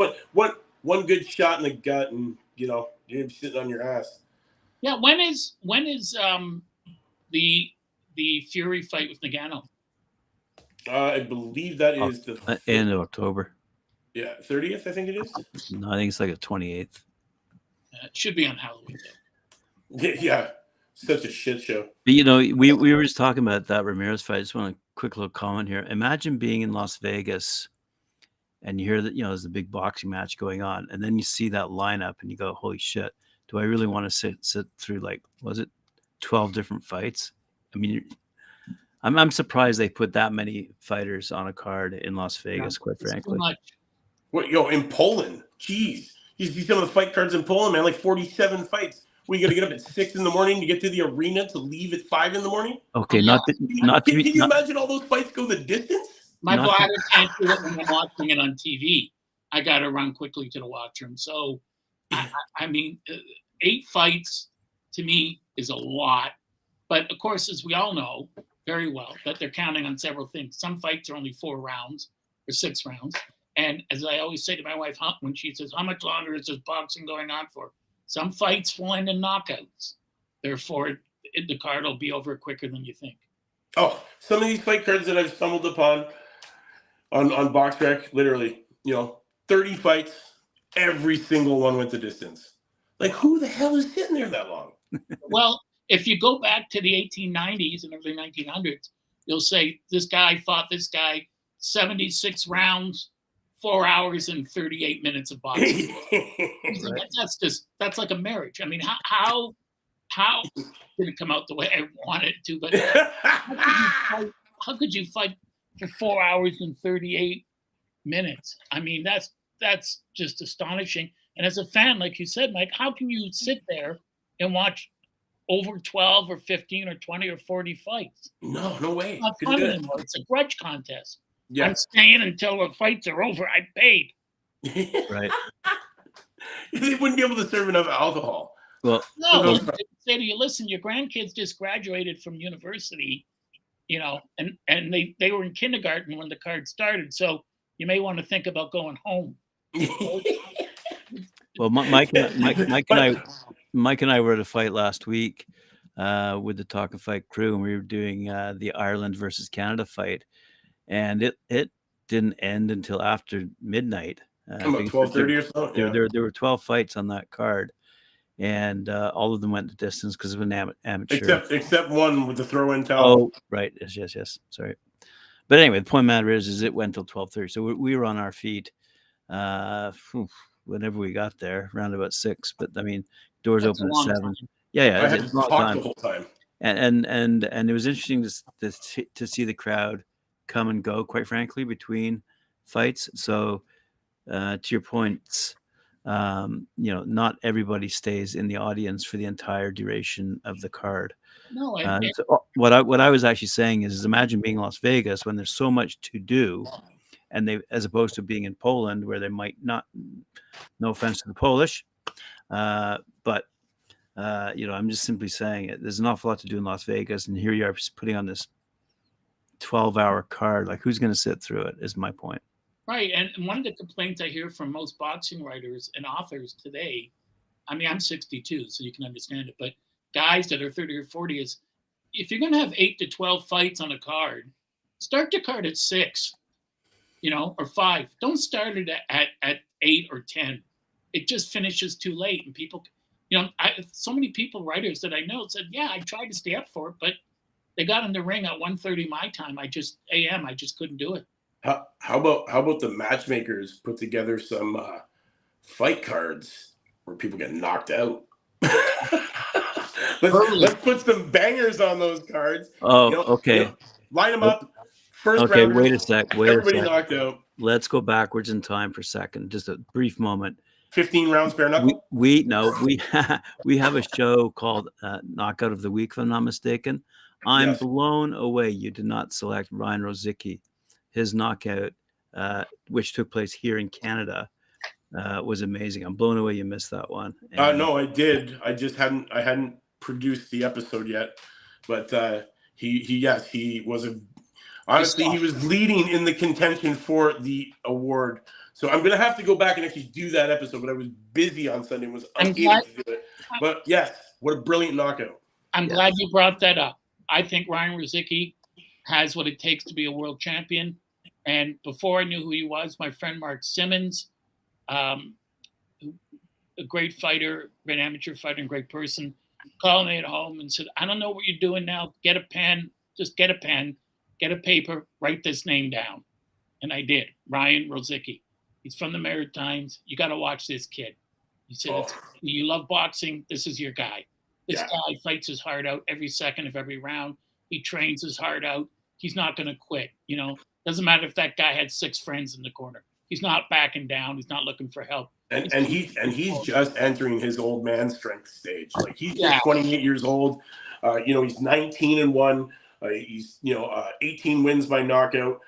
one good shot in the gut, and you're sitting on your ass. Yeah. When is the Fury fight with Nagano? I believe that is the end of October. Yeah, 30th, I think it is. No, I think it's like the 28th. It should be on Halloween, though. Yeah, such a shit show. But, we were just talking about that Ramirez fight. I just want a quick little comment here. Imagine being in Las Vegas and you hear that, there's a big boxing match going on, and then you see that lineup and you go, holy shit, do I really want to sit through, 12 different fights? I mean, I'm surprised they put that many fighters on a card in Las Vegas, quite frankly. Too much. What, in Poland? Jeez. You see some of the fight cards in Poland, man, 47 fights. We got to get up at 6 in the morning to get to the arena to leave at 5 in the morning. Okay, Can you imagine all those fights go the distance? My bladder can't do it when I'm watching it on TV. I got to run quickly to the washroom. So, I mean, 8 fights to me is a lot. But of course, as we all know very well, that they're counting on several things. Some fights are only 4 rounds or 6 rounds. And as I always say to my wife, when she says, how much longer is this boxing going on for? Some fights will end in knockouts. Therefore, the card will be over quicker than you think. Oh, some of these fight cards that I've stumbled upon on BoxRec, literally, 30 fights, every single one went the distance. Who the hell is sitting there that long? Well, if you go back to the 1890s and early 1900s, you'll say this guy fought this guy 76 rounds, 4 hours and 38 minutes of boxing. Right. That's like a marriage. I mean, how did it come out the way I wanted it to? But how could you fight for 4 hours and 38 minutes? I mean, that's just astonishing. And as a fan, like you said, Mike, how can you sit there and watch over 12 or 15 or 20 or 40 fights? No way. It's not fun anymore. It's a grudge contest. Yeah. I'm staying until the fights are over. I paid. Right. They wouldn't be able to serve enough alcohol. Well, no, they say to you, listen, your grandkids just graduated from university, and they were in kindergarten when the card started. So you may want to think about going home. Well, Mike and I were at a fight last week with the Talkin Fight crew, and we were doing the Ireland versus Canada fight, and it didn't end until after midnight. About 12:30 or so. Yeah. There were 12 fights on that card, and all of them went the distance because it was an amateur. Except one with the throw-in towel. Oh, right. Yes. Sorry. But anyway, the point matter is it went till 12:30. So we were on our feet whenever we got there, around about 6. But I mean, doors open at 7. Time. Yeah. I had to talk the whole time. And it was interesting to see the crowd come and go, quite frankly, between fights. So to your points, not everybody stays in the audience for the entire duration of the card. No, so what I was actually saying is imagine being in Las Vegas when there's so much to do, and they, as opposed to being in Poland where they might not, no offense to the Polish, but I'm just simply saying it. There's an awful lot to do in Las Vegas, and here you are putting on this 12-hour card. Like, who's going to sit through it? Is my point. Right, and one of the complaints I hear from most boxing writers and authors today, I mean, I'm 62, so you can understand it, but guys that are 30 or 40 is, if you're going to have 8 to 12 fights on a card, start the card at 6, or 5. Don't start it at 8 or 10. It just finishes too late, and people, so many people, writers that I know, said, yeah, I tried to stay up for it, but they got in the ring at 1:30 my time. I just couldn't do it. How about the matchmakers put together some fight cards where people get knocked out. let's put some bangers on those cards. Oh, okay. Line them up. First Okay, rounders. wait a sec. Everybody knocked out. Let's go backwards in time for a second. Just a brief moment. 15 rounds bare knuckle. We have a show called Knockout of the Week, if I'm not mistaken. I'm blown away you did not select Ryan Rozicki. His knockout, which took place here in Canada, was amazing. I'm blown away you missed that one. No, I did. I just hadn't produced the episode yet. But he was honestly, he was leading in the contention for the award. So I'm gonna have to go back and actually do that episode, but I was busy on Sunday and was unable to do it. But yes, what a brilliant knockout. I'm glad you brought that up. I think Ryan Rozicki has what it takes to be a world champion. And before I knew who he was, my friend Mark Simmons, a great fighter, great amateur fighter, and great person, called me at home and said, I don't know what you're doing now. Get a pen, just get a pen, get a paper, write this name down. And I did. Ryan Rozicki. He's from the Maritimes. You got to watch this kid. He said, you love boxing. This is your guy. This guy fights his heart out every second of every round. He trains his heart out. He's not going to quit. Doesn't matter if that guy had 6 friends in the corner. He's not backing down. He's not looking for help. And he's just entering his old man strength stage. Like he's just 28 years old. He's 19-1. He's 18 wins by knockout.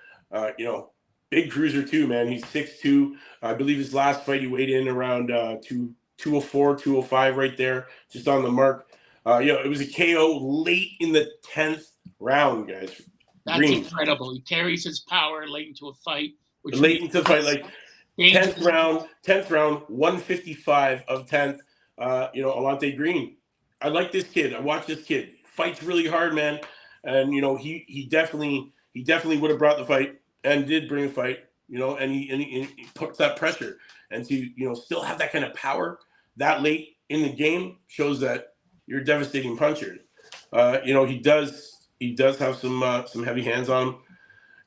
Big cruiser too, man. He's 6'2". I believe his last fight he weighed in around 204, 205 right there, just on the mark. It was a KO late in the 10th round, guys. That's incredible. He carries his power late into a fight. Late into the fight, like 10th round, 155 of 10th. Alante Green. I like this kid. I watched this kid. Fights really hard, man. And he definitely would have brought the fight and did bring a fight. And he puts that pressure, and to still have that kind of power that late in the game shows that you're a devastating puncher. He does have some heavy hands on him,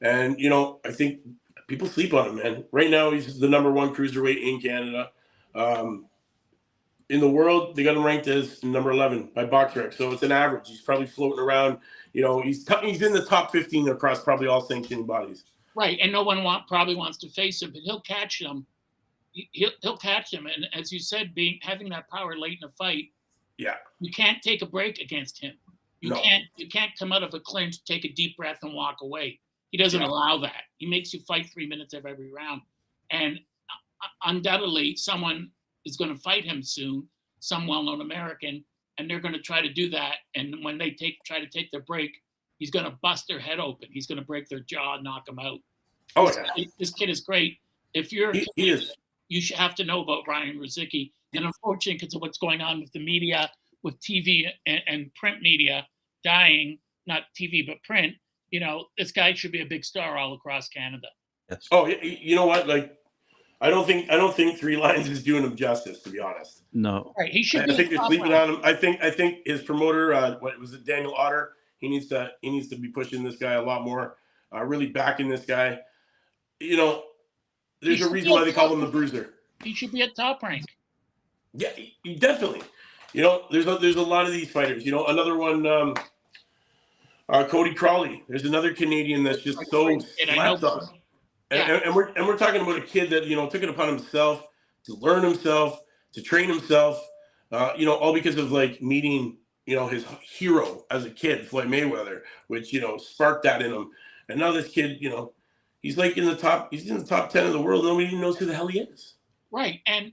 and I think people sleep on him, man. Right now he's the #1 cruiserweight in Canada. In the world, they got him ranked as number 11 by BoxRec, so it's an average. He's probably floating around. He's in the top 15 across probably all sanctioning bodies. Right, and no one probably wants to face him, but he'll catch them. He'll catch him, and as you said, having that power late in a fight, you can't take a break against him. You can't come out of a clinch, take a deep breath, and walk away. He doesn't allow that. He makes you fight 3 minutes of every round, and undoubtedly, someone is going to fight him soon, some well-known American, and they're going to try to do that. And when they try to take their break, he's going to bust their head open. He's going to break their jaw, knock them out. This kid is great. If you're you should have to know about Ryan Rozicki. And unfortunately, because of what's going on with the media, with TV and print media dying, not TV but print, this guy should be a big star all across Canada. Yes. Oh, you know what? Like, I don't think 3 Lions is doing him justice, to be honest. No. Right. He should. I think you're sleeping on him. I think his promoter, what was it, Daniel Otter? He needs to be pushing this guy a lot more. Really backing this guy. There's a reason why they call him the Bruiser. He should be at Top Rank. Yeah, definitely. There's a lot of these fighters. Another one, Cody Crawley. There's another Canadian that's just so slapped on. And we're talking about a kid that took it upon himself to learn himself, to train himself. All because of meeting his hero as a kid, Floyd Mayweather, which sparked that in him. And now this kid, he's in the top 10 of the world. Nobody even knows who the hell he is. Right, and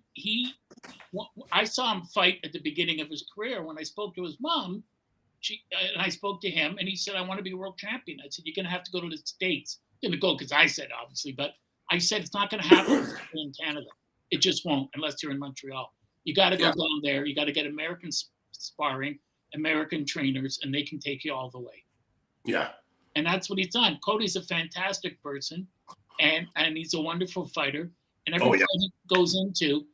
I saw him fight at the beginning of his career. When I spoke to his mom, and I spoke to him, and he said, "I want to be a world champion." I said, "You're going to have to go to the States." Didn't go because I said, obviously, but I said it's not going to happen in Canada. It just won't unless you're in Montreal. You got to go down there. You got to get American sparring, American trainers, and they can take you all the way. Yeah. And that's what he's done. Cody's a fantastic person, and he's a wonderful fighter. And everything he goes into,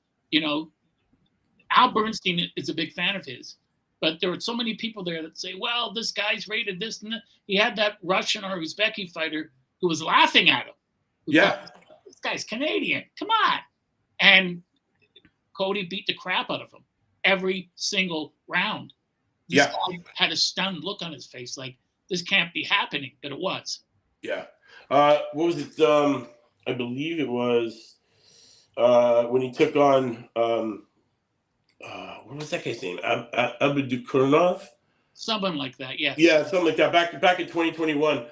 Al Bernstein is a big fan of his. But there were so many people there that say, well, this guy's rated this and that. He had that Russian or Uzbeki fighter who was laughing at him. Thought, this guy's Canadian. Come on. And Cody beat the crap out of him every single round. This Yeah. guy had a stunned look on his face, like this can't be happening, but it was. Yeah. What was it? I believe it was when he took on what was that guy's name? Abdukurnov? Someone like that, yes. Yeah, something like that. Back in 2021,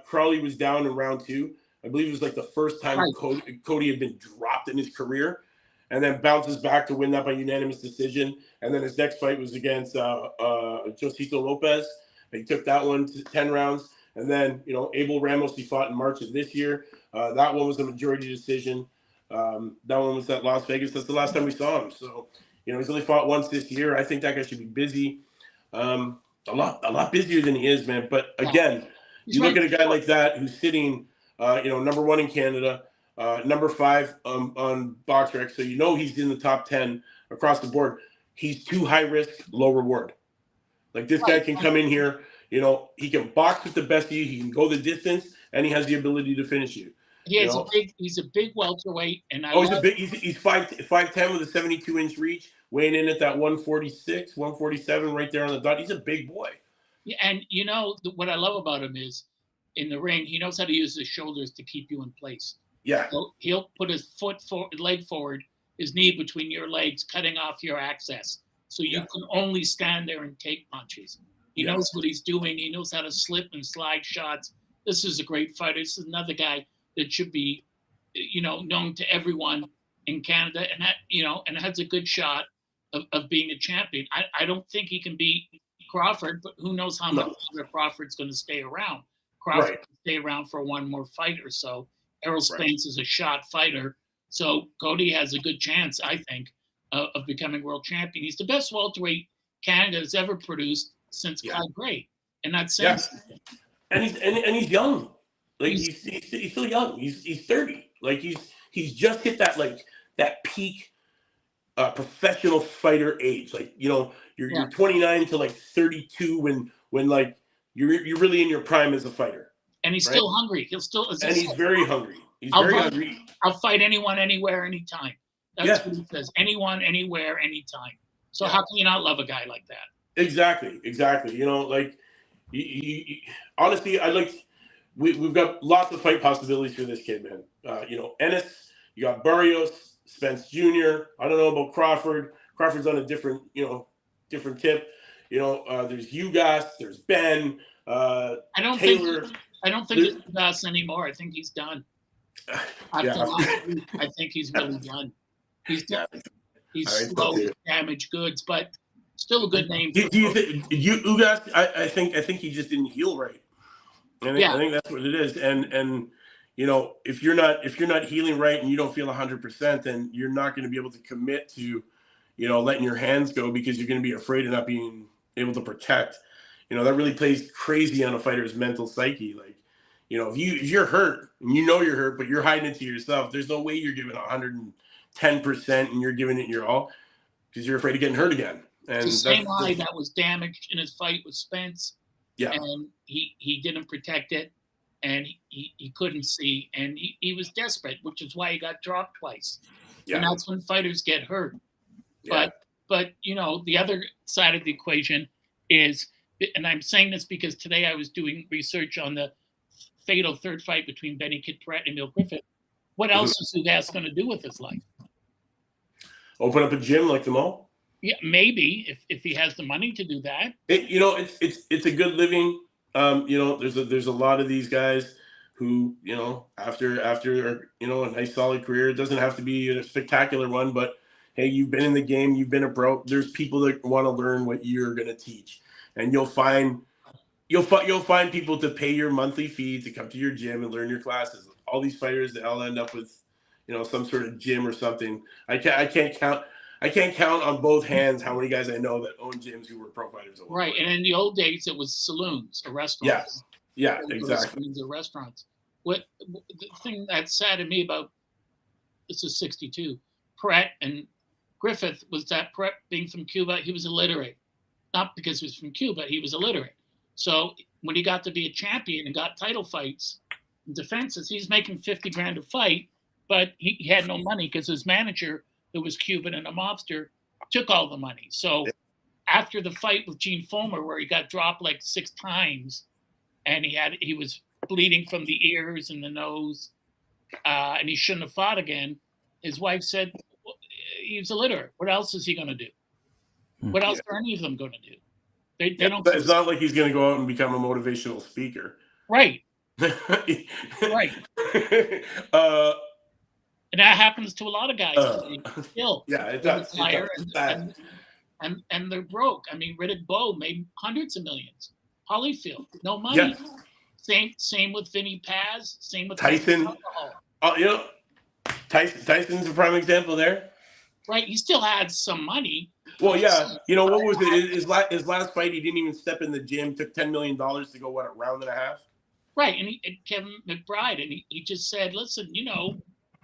Crowley was down in round 2. I believe it was like the first time Cody had been dropped in his career, and then bounces back to win that by unanimous decision. And then his next fight was against Josito Lopez. He took that one to 10 rounds. And then, Abel Ramos, he fought in March of this year. That one was a majority decision. That one was at Las Vegas. That's the last time we saw him. So, he's only fought once this year. I think that guy should be busy. A lot busier than he is, man. But again, you look at a guy like that who's sitting, number 1 in Canada, number 5 on BoxRec. So he's in the top 10 across the board. He's too high risk, low reward. Like this guy can come in here. He can box with the best of you. He can go the distance, and he has the ability to finish you. He's a big welterweight, and he's 5'10" with a 72-inch reach, weighing in at that 146, 147 right there on the dot. He's a big boy. Yeah, and what I love about him is in the ring, he knows how to use his shoulders to keep you in place. Yeah. So he'll put his leg forward, his knee between your legs, cutting off your access. So you can only stand there and take punches. He knows what he's doing. He knows how to slip and slide shots. This is a great fighter. This is another guy that should be, known to everyone in Canada, and has a good shot of being a champion. I don't think he can beat Crawford, but who knows how much longer Crawford's going to stay around. Crawford can stay around for one more fight or so. Errol Spence is a shot fighter. So Cody has a good chance, I think, of becoming world champion. He's the best welterweight Canada has ever produced since Clyde Gray. And that's saying something. And he's young. Like he's still young. He's 30. Like he's just hit that peak professional fighter age. Like, you're 29 to 32 when like you're really in your prime as a fighter. And he's still hungry. He's very hungry. He's very hungry. I'll fight anyone, anywhere, anytime. That's what he says. Anyone, anywhere, anytime. So how can you not love a guy like that? Exactly. Honestly, we've got lots of fight possibilities for this kid, man. Ennis, you got Barrios, Spence Jr. I don't know about Crawford. Crawford's on a different tip. There's Ugas, there's Ben, Taylor. I don't think it's Ugas anymore. I think he's done. I think he's really done. He's done. He's slow, damaged goods, but still a good name. Do you think Ugas? I think he just didn't heal right. I think that's what it is. And if you're not healing right and you don't feel 100%, then you're not going to be able to commit to, letting your hands go because you're going to be afraid of not being able to protect. That really plays crazy on a fighter's mental psyche. Like, if you're hurt and you're hurt, but you're hiding it to yourself, there's no way you're giving 110% and you're giving it your all because you're afraid of getting hurt again. And the same eye that was damaged in his fight with Spence. Yeah. And he didn't protect it, and he couldn't see, and he was desperate, which is why he got dropped twice. Yeah. And that's when fighters get hurt. Yeah. But the other side of the equation is, and I'm saying this because today I was doing research on the fatal third fight between Benny Kid-Pret and Emil Griffith. What else is Ugas going to do with his life? Open up a gym like them all? Yeah, maybe if he has the money to do that. It's a good living. There's a lot of these guys who, after a nice solid career, it doesn't have to be a spectacular one, but hey, you've been in the game, you've been a pro. There's people that want to learn what you're going to teach, and you'll find people to pay your monthly fee to come to your gym and learn your classes. All these fighters, they all end up with, some sort of gym or something. I can't count on both hands how many guys I know that own gyms who were pro fighters. Right, and in the old days, it was saloons or restaurants. Yeah, exactly. Saloons or restaurants. The thing that's sad to me about this is 62, Pret and Griffith was that Pret being from Cuba, he was illiterate. Not because he was from Cuba, he was illiterate. So when he got to be a champion and got title fights and defenses, he's making $50,000 a fight, but he had no money because his manager that was Cuban and a mobster, took all the money. So after the fight with Gene Fulmer, where he got dropped like 6 times, and he was bleeding from the ears and the nose, and he shouldn't have fought again, his wife said, well, he's illiterate. What else is he going to do? What else are any of them going to do? They don't. It's not like he's going to go out and become a motivational speaker. Right. Right. And that happens to a lot of guys. Still, yeah, it does. And they're broke. I mean, Riddick Bowe made hundreds of millions. Holyfield, no money. Yeah. Same with Vinny Paz. Same with Tyson. Tyson's a prime example there. Right. He still had some money. Well, yeah. What was it? His last fight, he didn't even step in the gym. Took $10 million to go a round and a half. Right, and Kevin McBride, and he just said, "Listen,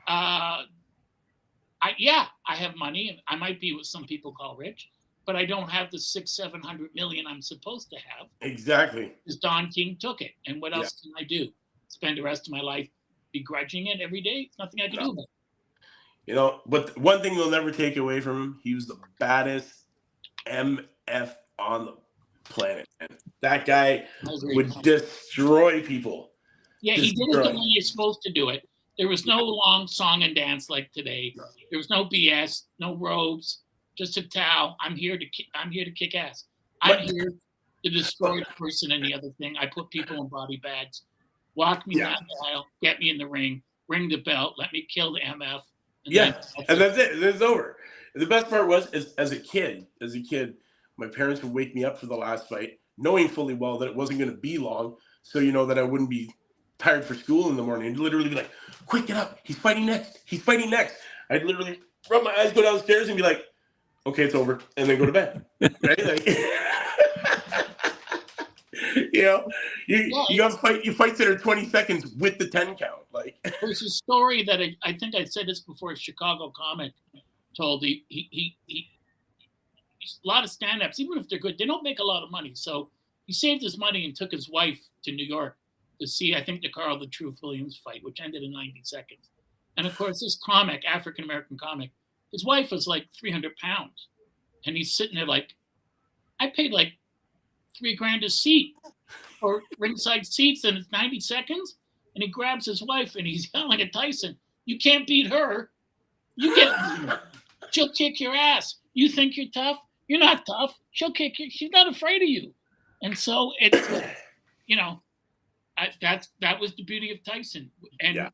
I have money, and I might be what some people call rich, but I don't have the 600-700 million I'm supposed to have." Exactly. Because Don King took it, and what else can I do? Spend the rest of my life begrudging it every day? It's nothing I can do about it. But one thing they'll never take away from him, he was the baddest MF on the planet. Man. That guy would destroy people. Yeah, he did it the way you're supposed to do it. There was no long song and dance like today. There was no BS, no robes, just a towel. I'm here to kick ass. I'm here to destroy the person and the other thing. I put people in body bags. Walk me down the aisle, get me in the ring, ring the belt, let me kill the MF. And that's it. It's over. The best part was, as a kid, my parents would wake me up for the last fight, knowing fully well that it wasn't going to be long, so that I wouldn't be tired for school in the morning. I'd literally be like, quick, get up. He's fighting next. I'd literally rub my eyes, go downstairs, and be like, okay, it's over, and then go to bed. Right? Like, you got fights that are 20 seconds with the 10 count. Like, there's a story that I think I said this before. A Chicago comic told he a lot of stand-ups, even if they're good, they don't make a lot of money. So he saved his money and took his wife to New York to see, I think, the Carl the Truth Williams fight, which ended in 90 seconds. And of course, this comic, African-American comic, his wife was like 300 pounds. And he's sitting there like, I paid like $3,000 a seat for ringside seats, and it's 90 seconds. And he grabs his wife and he's yelling at Tyson, "You can't beat her. You can't beat her. She'll kick your ass. You think you're tough? You're not tough. She'll kick you. She's not afraid of you." And so it's, that was the beauty of Tyson. And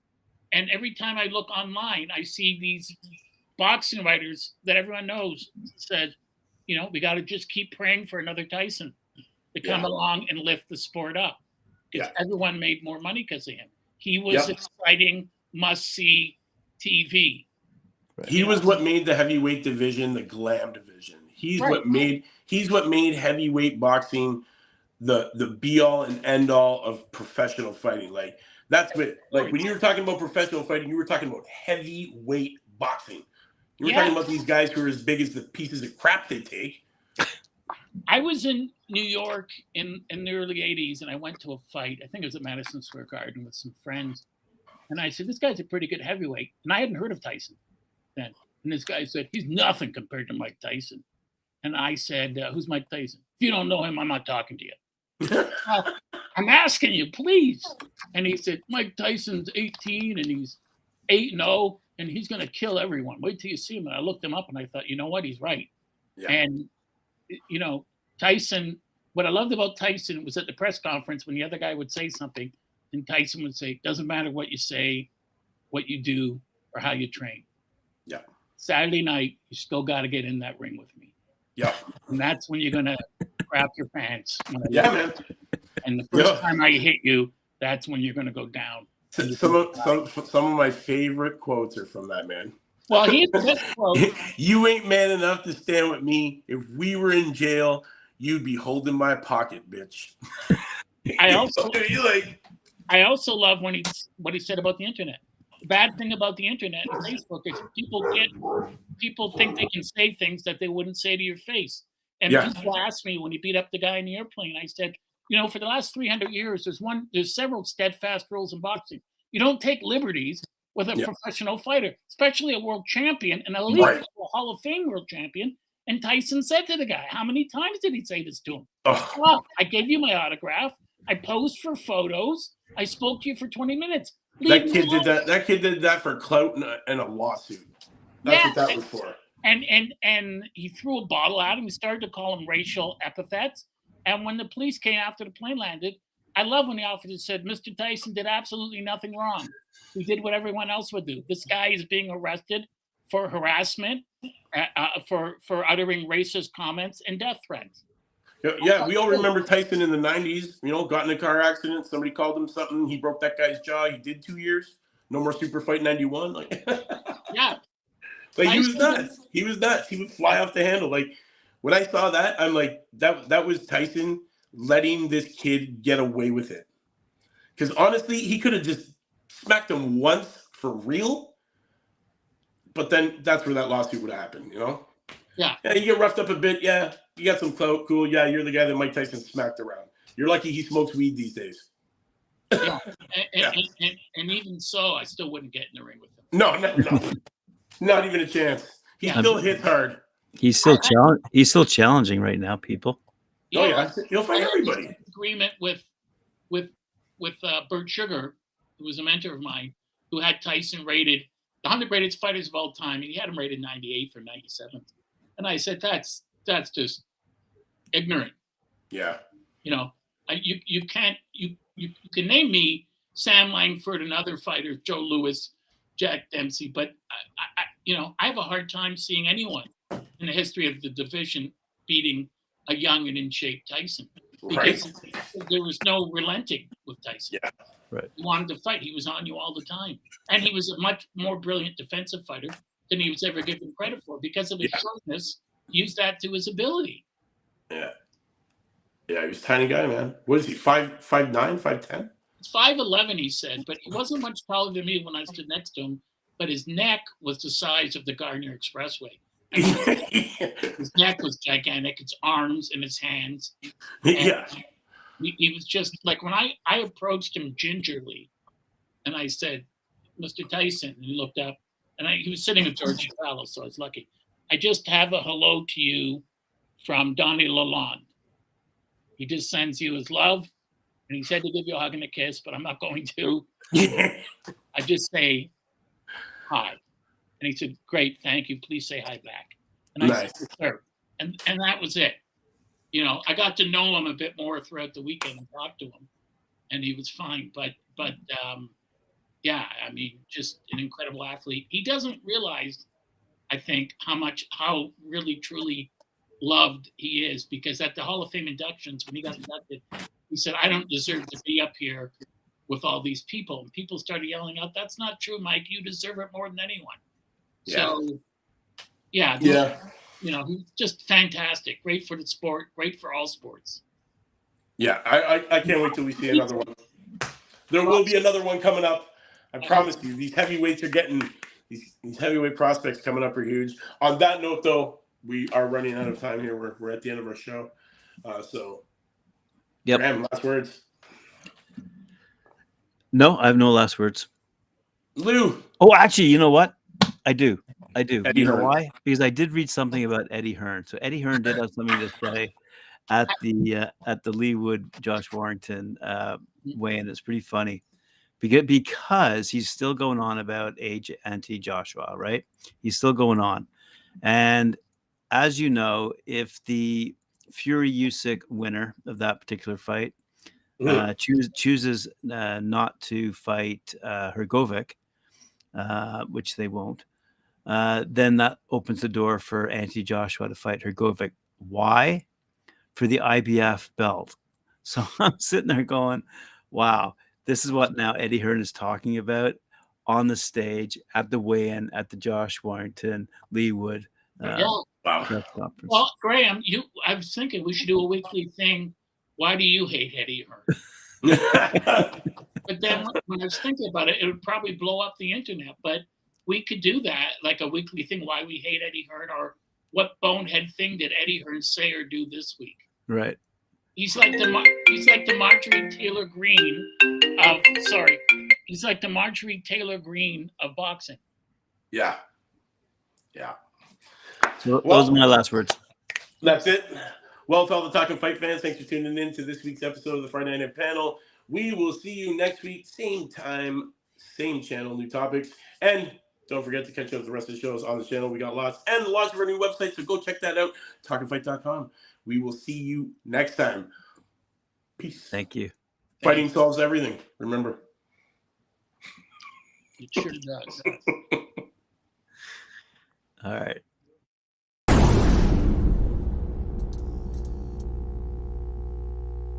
every time I look online, I see these boxing writers that everyone knows said, we got to just keep praying for another Tyson to come along and lift the sport up. Because everyone made more money because of him. He was exciting, must-see TV. He was what made the heavyweight division the glam division. He's what made heavyweight boxing the be all and end all of professional fighting. Like, that's what, like, when you were talking about professional fighting, you were talking about heavyweight boxing. You were talking about these guys who are as big as the pieces of crap they take. I was in New York in the early 80s, and I went to a fight. I think it was at Madison Square Garden with some friends. And I said, "This guy's a pretty good heavyweight." And I hadn't heard of Tyson then. And this guy said, "He's nothing compared to Mike Tyson." And I said, "Who's Mike Tyson? If you don't know him, I'm not talking to you." "I'm asking you, please." And he said, "Mike Tyson's 18 and he's 8-0 and he's going to kill everyone. Wait till you see him." And I looked him up and I thought, you know what? He's right. Yeah. And, Tyson, what I loved about Tyson was at the press conference when the other guy would say something and Tyson would say, "Doesn't matter what you say, what you do, or how you train. Yeah. Saturday night, you still got to get in that ring with me." Yeah. And that's when you're going to crap your pants. Man. And the first time I hit you, that's when you're going to go down. Some of my favorite quotes are from that man. Well, here's the best quote. "You ain't man enough to stand with me. If we were in jail, you'd be holding my pocket, bitch." I also love what he said about the internet. The bad thing about the internet and Facebook is people think they can say things that they wouldn't say to your face. And people asked me when he beat up the guy in the airplane, I said, for the last 300 years, there's several steadfast rules in boxing. You don't take liberties with a Yeah. professional fighter, especially a world champion, an elite Right. Hall of Fame world champion. And Tyson said to the guy, how many times did he say this to him? Oh, "Oh, I gave you my autograph. I posed for photos. I spoke to you for 20 minutes. Leave that me kid did alone." that. That kid did that for clout and a lawsuit. That's Yeah, what that was for. and he threw a bottle at him. He started to call him racial epithets. And when the police came after the plane landed, I love when the officer said, "Mr. Tyson did absolutely nothing wrong. He did what everyone else would do. This guy is being arrested for harassment, for uttering racist comments and death threats." Yeah, we all remember Tyson in the 90s, got in a car accident. Somebody called him something. He broke that guy's jaw. He did 2 years. No more super fight 91. Like, Yeah. like he was Tyson- nuts. He was nuts. He would fly off the handle. Like when I saw that, I'm like, that was Tyson letting this kid get away with it. Because honestly, he could have just smacked him once for real. But then that's where that lawsuit would have happened, Yeah. Yeah, you get roughed up a bit. Yeah, you got some clout. Cool. Yeah, you're the guy that Mike Tyson smacked around. You're lucky he smokes weed these days. Yeah. Yeah. And even so, I still wouldn't get in the ring with him. No. Not even a chance. He Yeah. still hits hard. He's still challenging right now, people. Oh yeah, he'll fight everybody. Agreement with Bert Sugar, who was a mentor of mine, who had Tyson rated the 100 rated fighters of all time, and he had him rated 98th or 97th. And I said, that's just ignorant. Yeah. You can't you can name me Sam Langford and other fighters, Joe Louis, Jack Dempsey, but I have a hard time seeing anyone in the history of the division beating a young and in shape Tyson, because there was no relenting with Tyson. Yeah. Right. He wanted to fight. He was on you all the time, and he was a much more brilliant defensive fighter than he was ever given credit for because of his shortness. He used that to his ability. Yeah. Yeah, he was a tiny guy, man. What is he? 5'9", 5'10"? It's 5'11", he said, but he wasn't much taller than me when I stood next to him. But his neck was the size of the Gardner Expressway. His neck was gigantic. His arms and his hands. Yeah. He was just like, when I approached him gingerly, and I said, "Mr. Tyson," and he looked up, and he was sitting with George Chappelle, so I was lucky. "I just have a hello to you from Donnie Lalonde. He just sends you his love, and he said to give you a hug and a kiss, but I'm not going to. I just say hi." And he said, "Great, thank you. Please say hi back." And I Nice. said, "Sir." And that was it. I got to know him a bit more throughout the weekend and talked to him, and he was fine. But yeah, I mean, just an incredible athlete. He doesn't realize, I think, how really truly loved he is, because at the Hall of Fame inductions, when he got inducted, he said, "I don't deserve to be up here with all these people." And people started yelling out, "That's not true, Mike. You deserve it more than anyone." Yeah. So, yeah. He's just fantastic. Great for the sport. Great for all sports. Yeah, I can't wait till we see another one. There will be another one coming up. I promise you. These heavyweights are getting these heavyweight prospects coming up are huge. On that note, though, we are running out of time here. We're at the end of our show. So, yep. Graham, last words. No, I have no last words. Lou. Oh, actually, you know what? I do. Eddie You know Hearn. why? Because I did read something about Eddie Hearn. So Eddie Hearn did have something to say at the Lee Wood Josh Warrington weigh-in. It's pretty funny because he's still going on about age anti-Joshua, right? He's still going on, and as you know, if the Fury Usyk winner of that particular fight chooses not to fight Hrgovic, which they won't, then that opens the door for anti-Joshua to fight Hrgovic. Why? For the IBF belt. So I'm sitting there going, wow, this is what now Eddie Hearn is talking about on the stage at the weigh-in at the Josh Warrington Lee Wood press conference. Well, Graham, I was thinking we should do a weekly thing. Why do you hate Eddie Hearn? But then when I was thinking about it, it would probably blow up the internet. But we could do that, like a weekly thing, why we hate Eddie Hearn, or what bonehead thing did Eddie Hearn say or do this week? Right. He's like the Marjorie Taylor Greene of He's like the Marjorie Taylor Greene of boxing. Yeah. So Well- those are my last words. That's it. Well, to all the Talkin' Fight fans, thanks for tuning in to this week's episode of the Friday Night Panel. We will see you next week, same time, same channel, new topics. And don't forget to catch up with the rest of the shows on the channel. We got lots. And the launch of our new website, so go check that out, talkinfight.com. We will see you next time. Peace. Thank you. Fighting solves everything. Remember. It sure does. All right.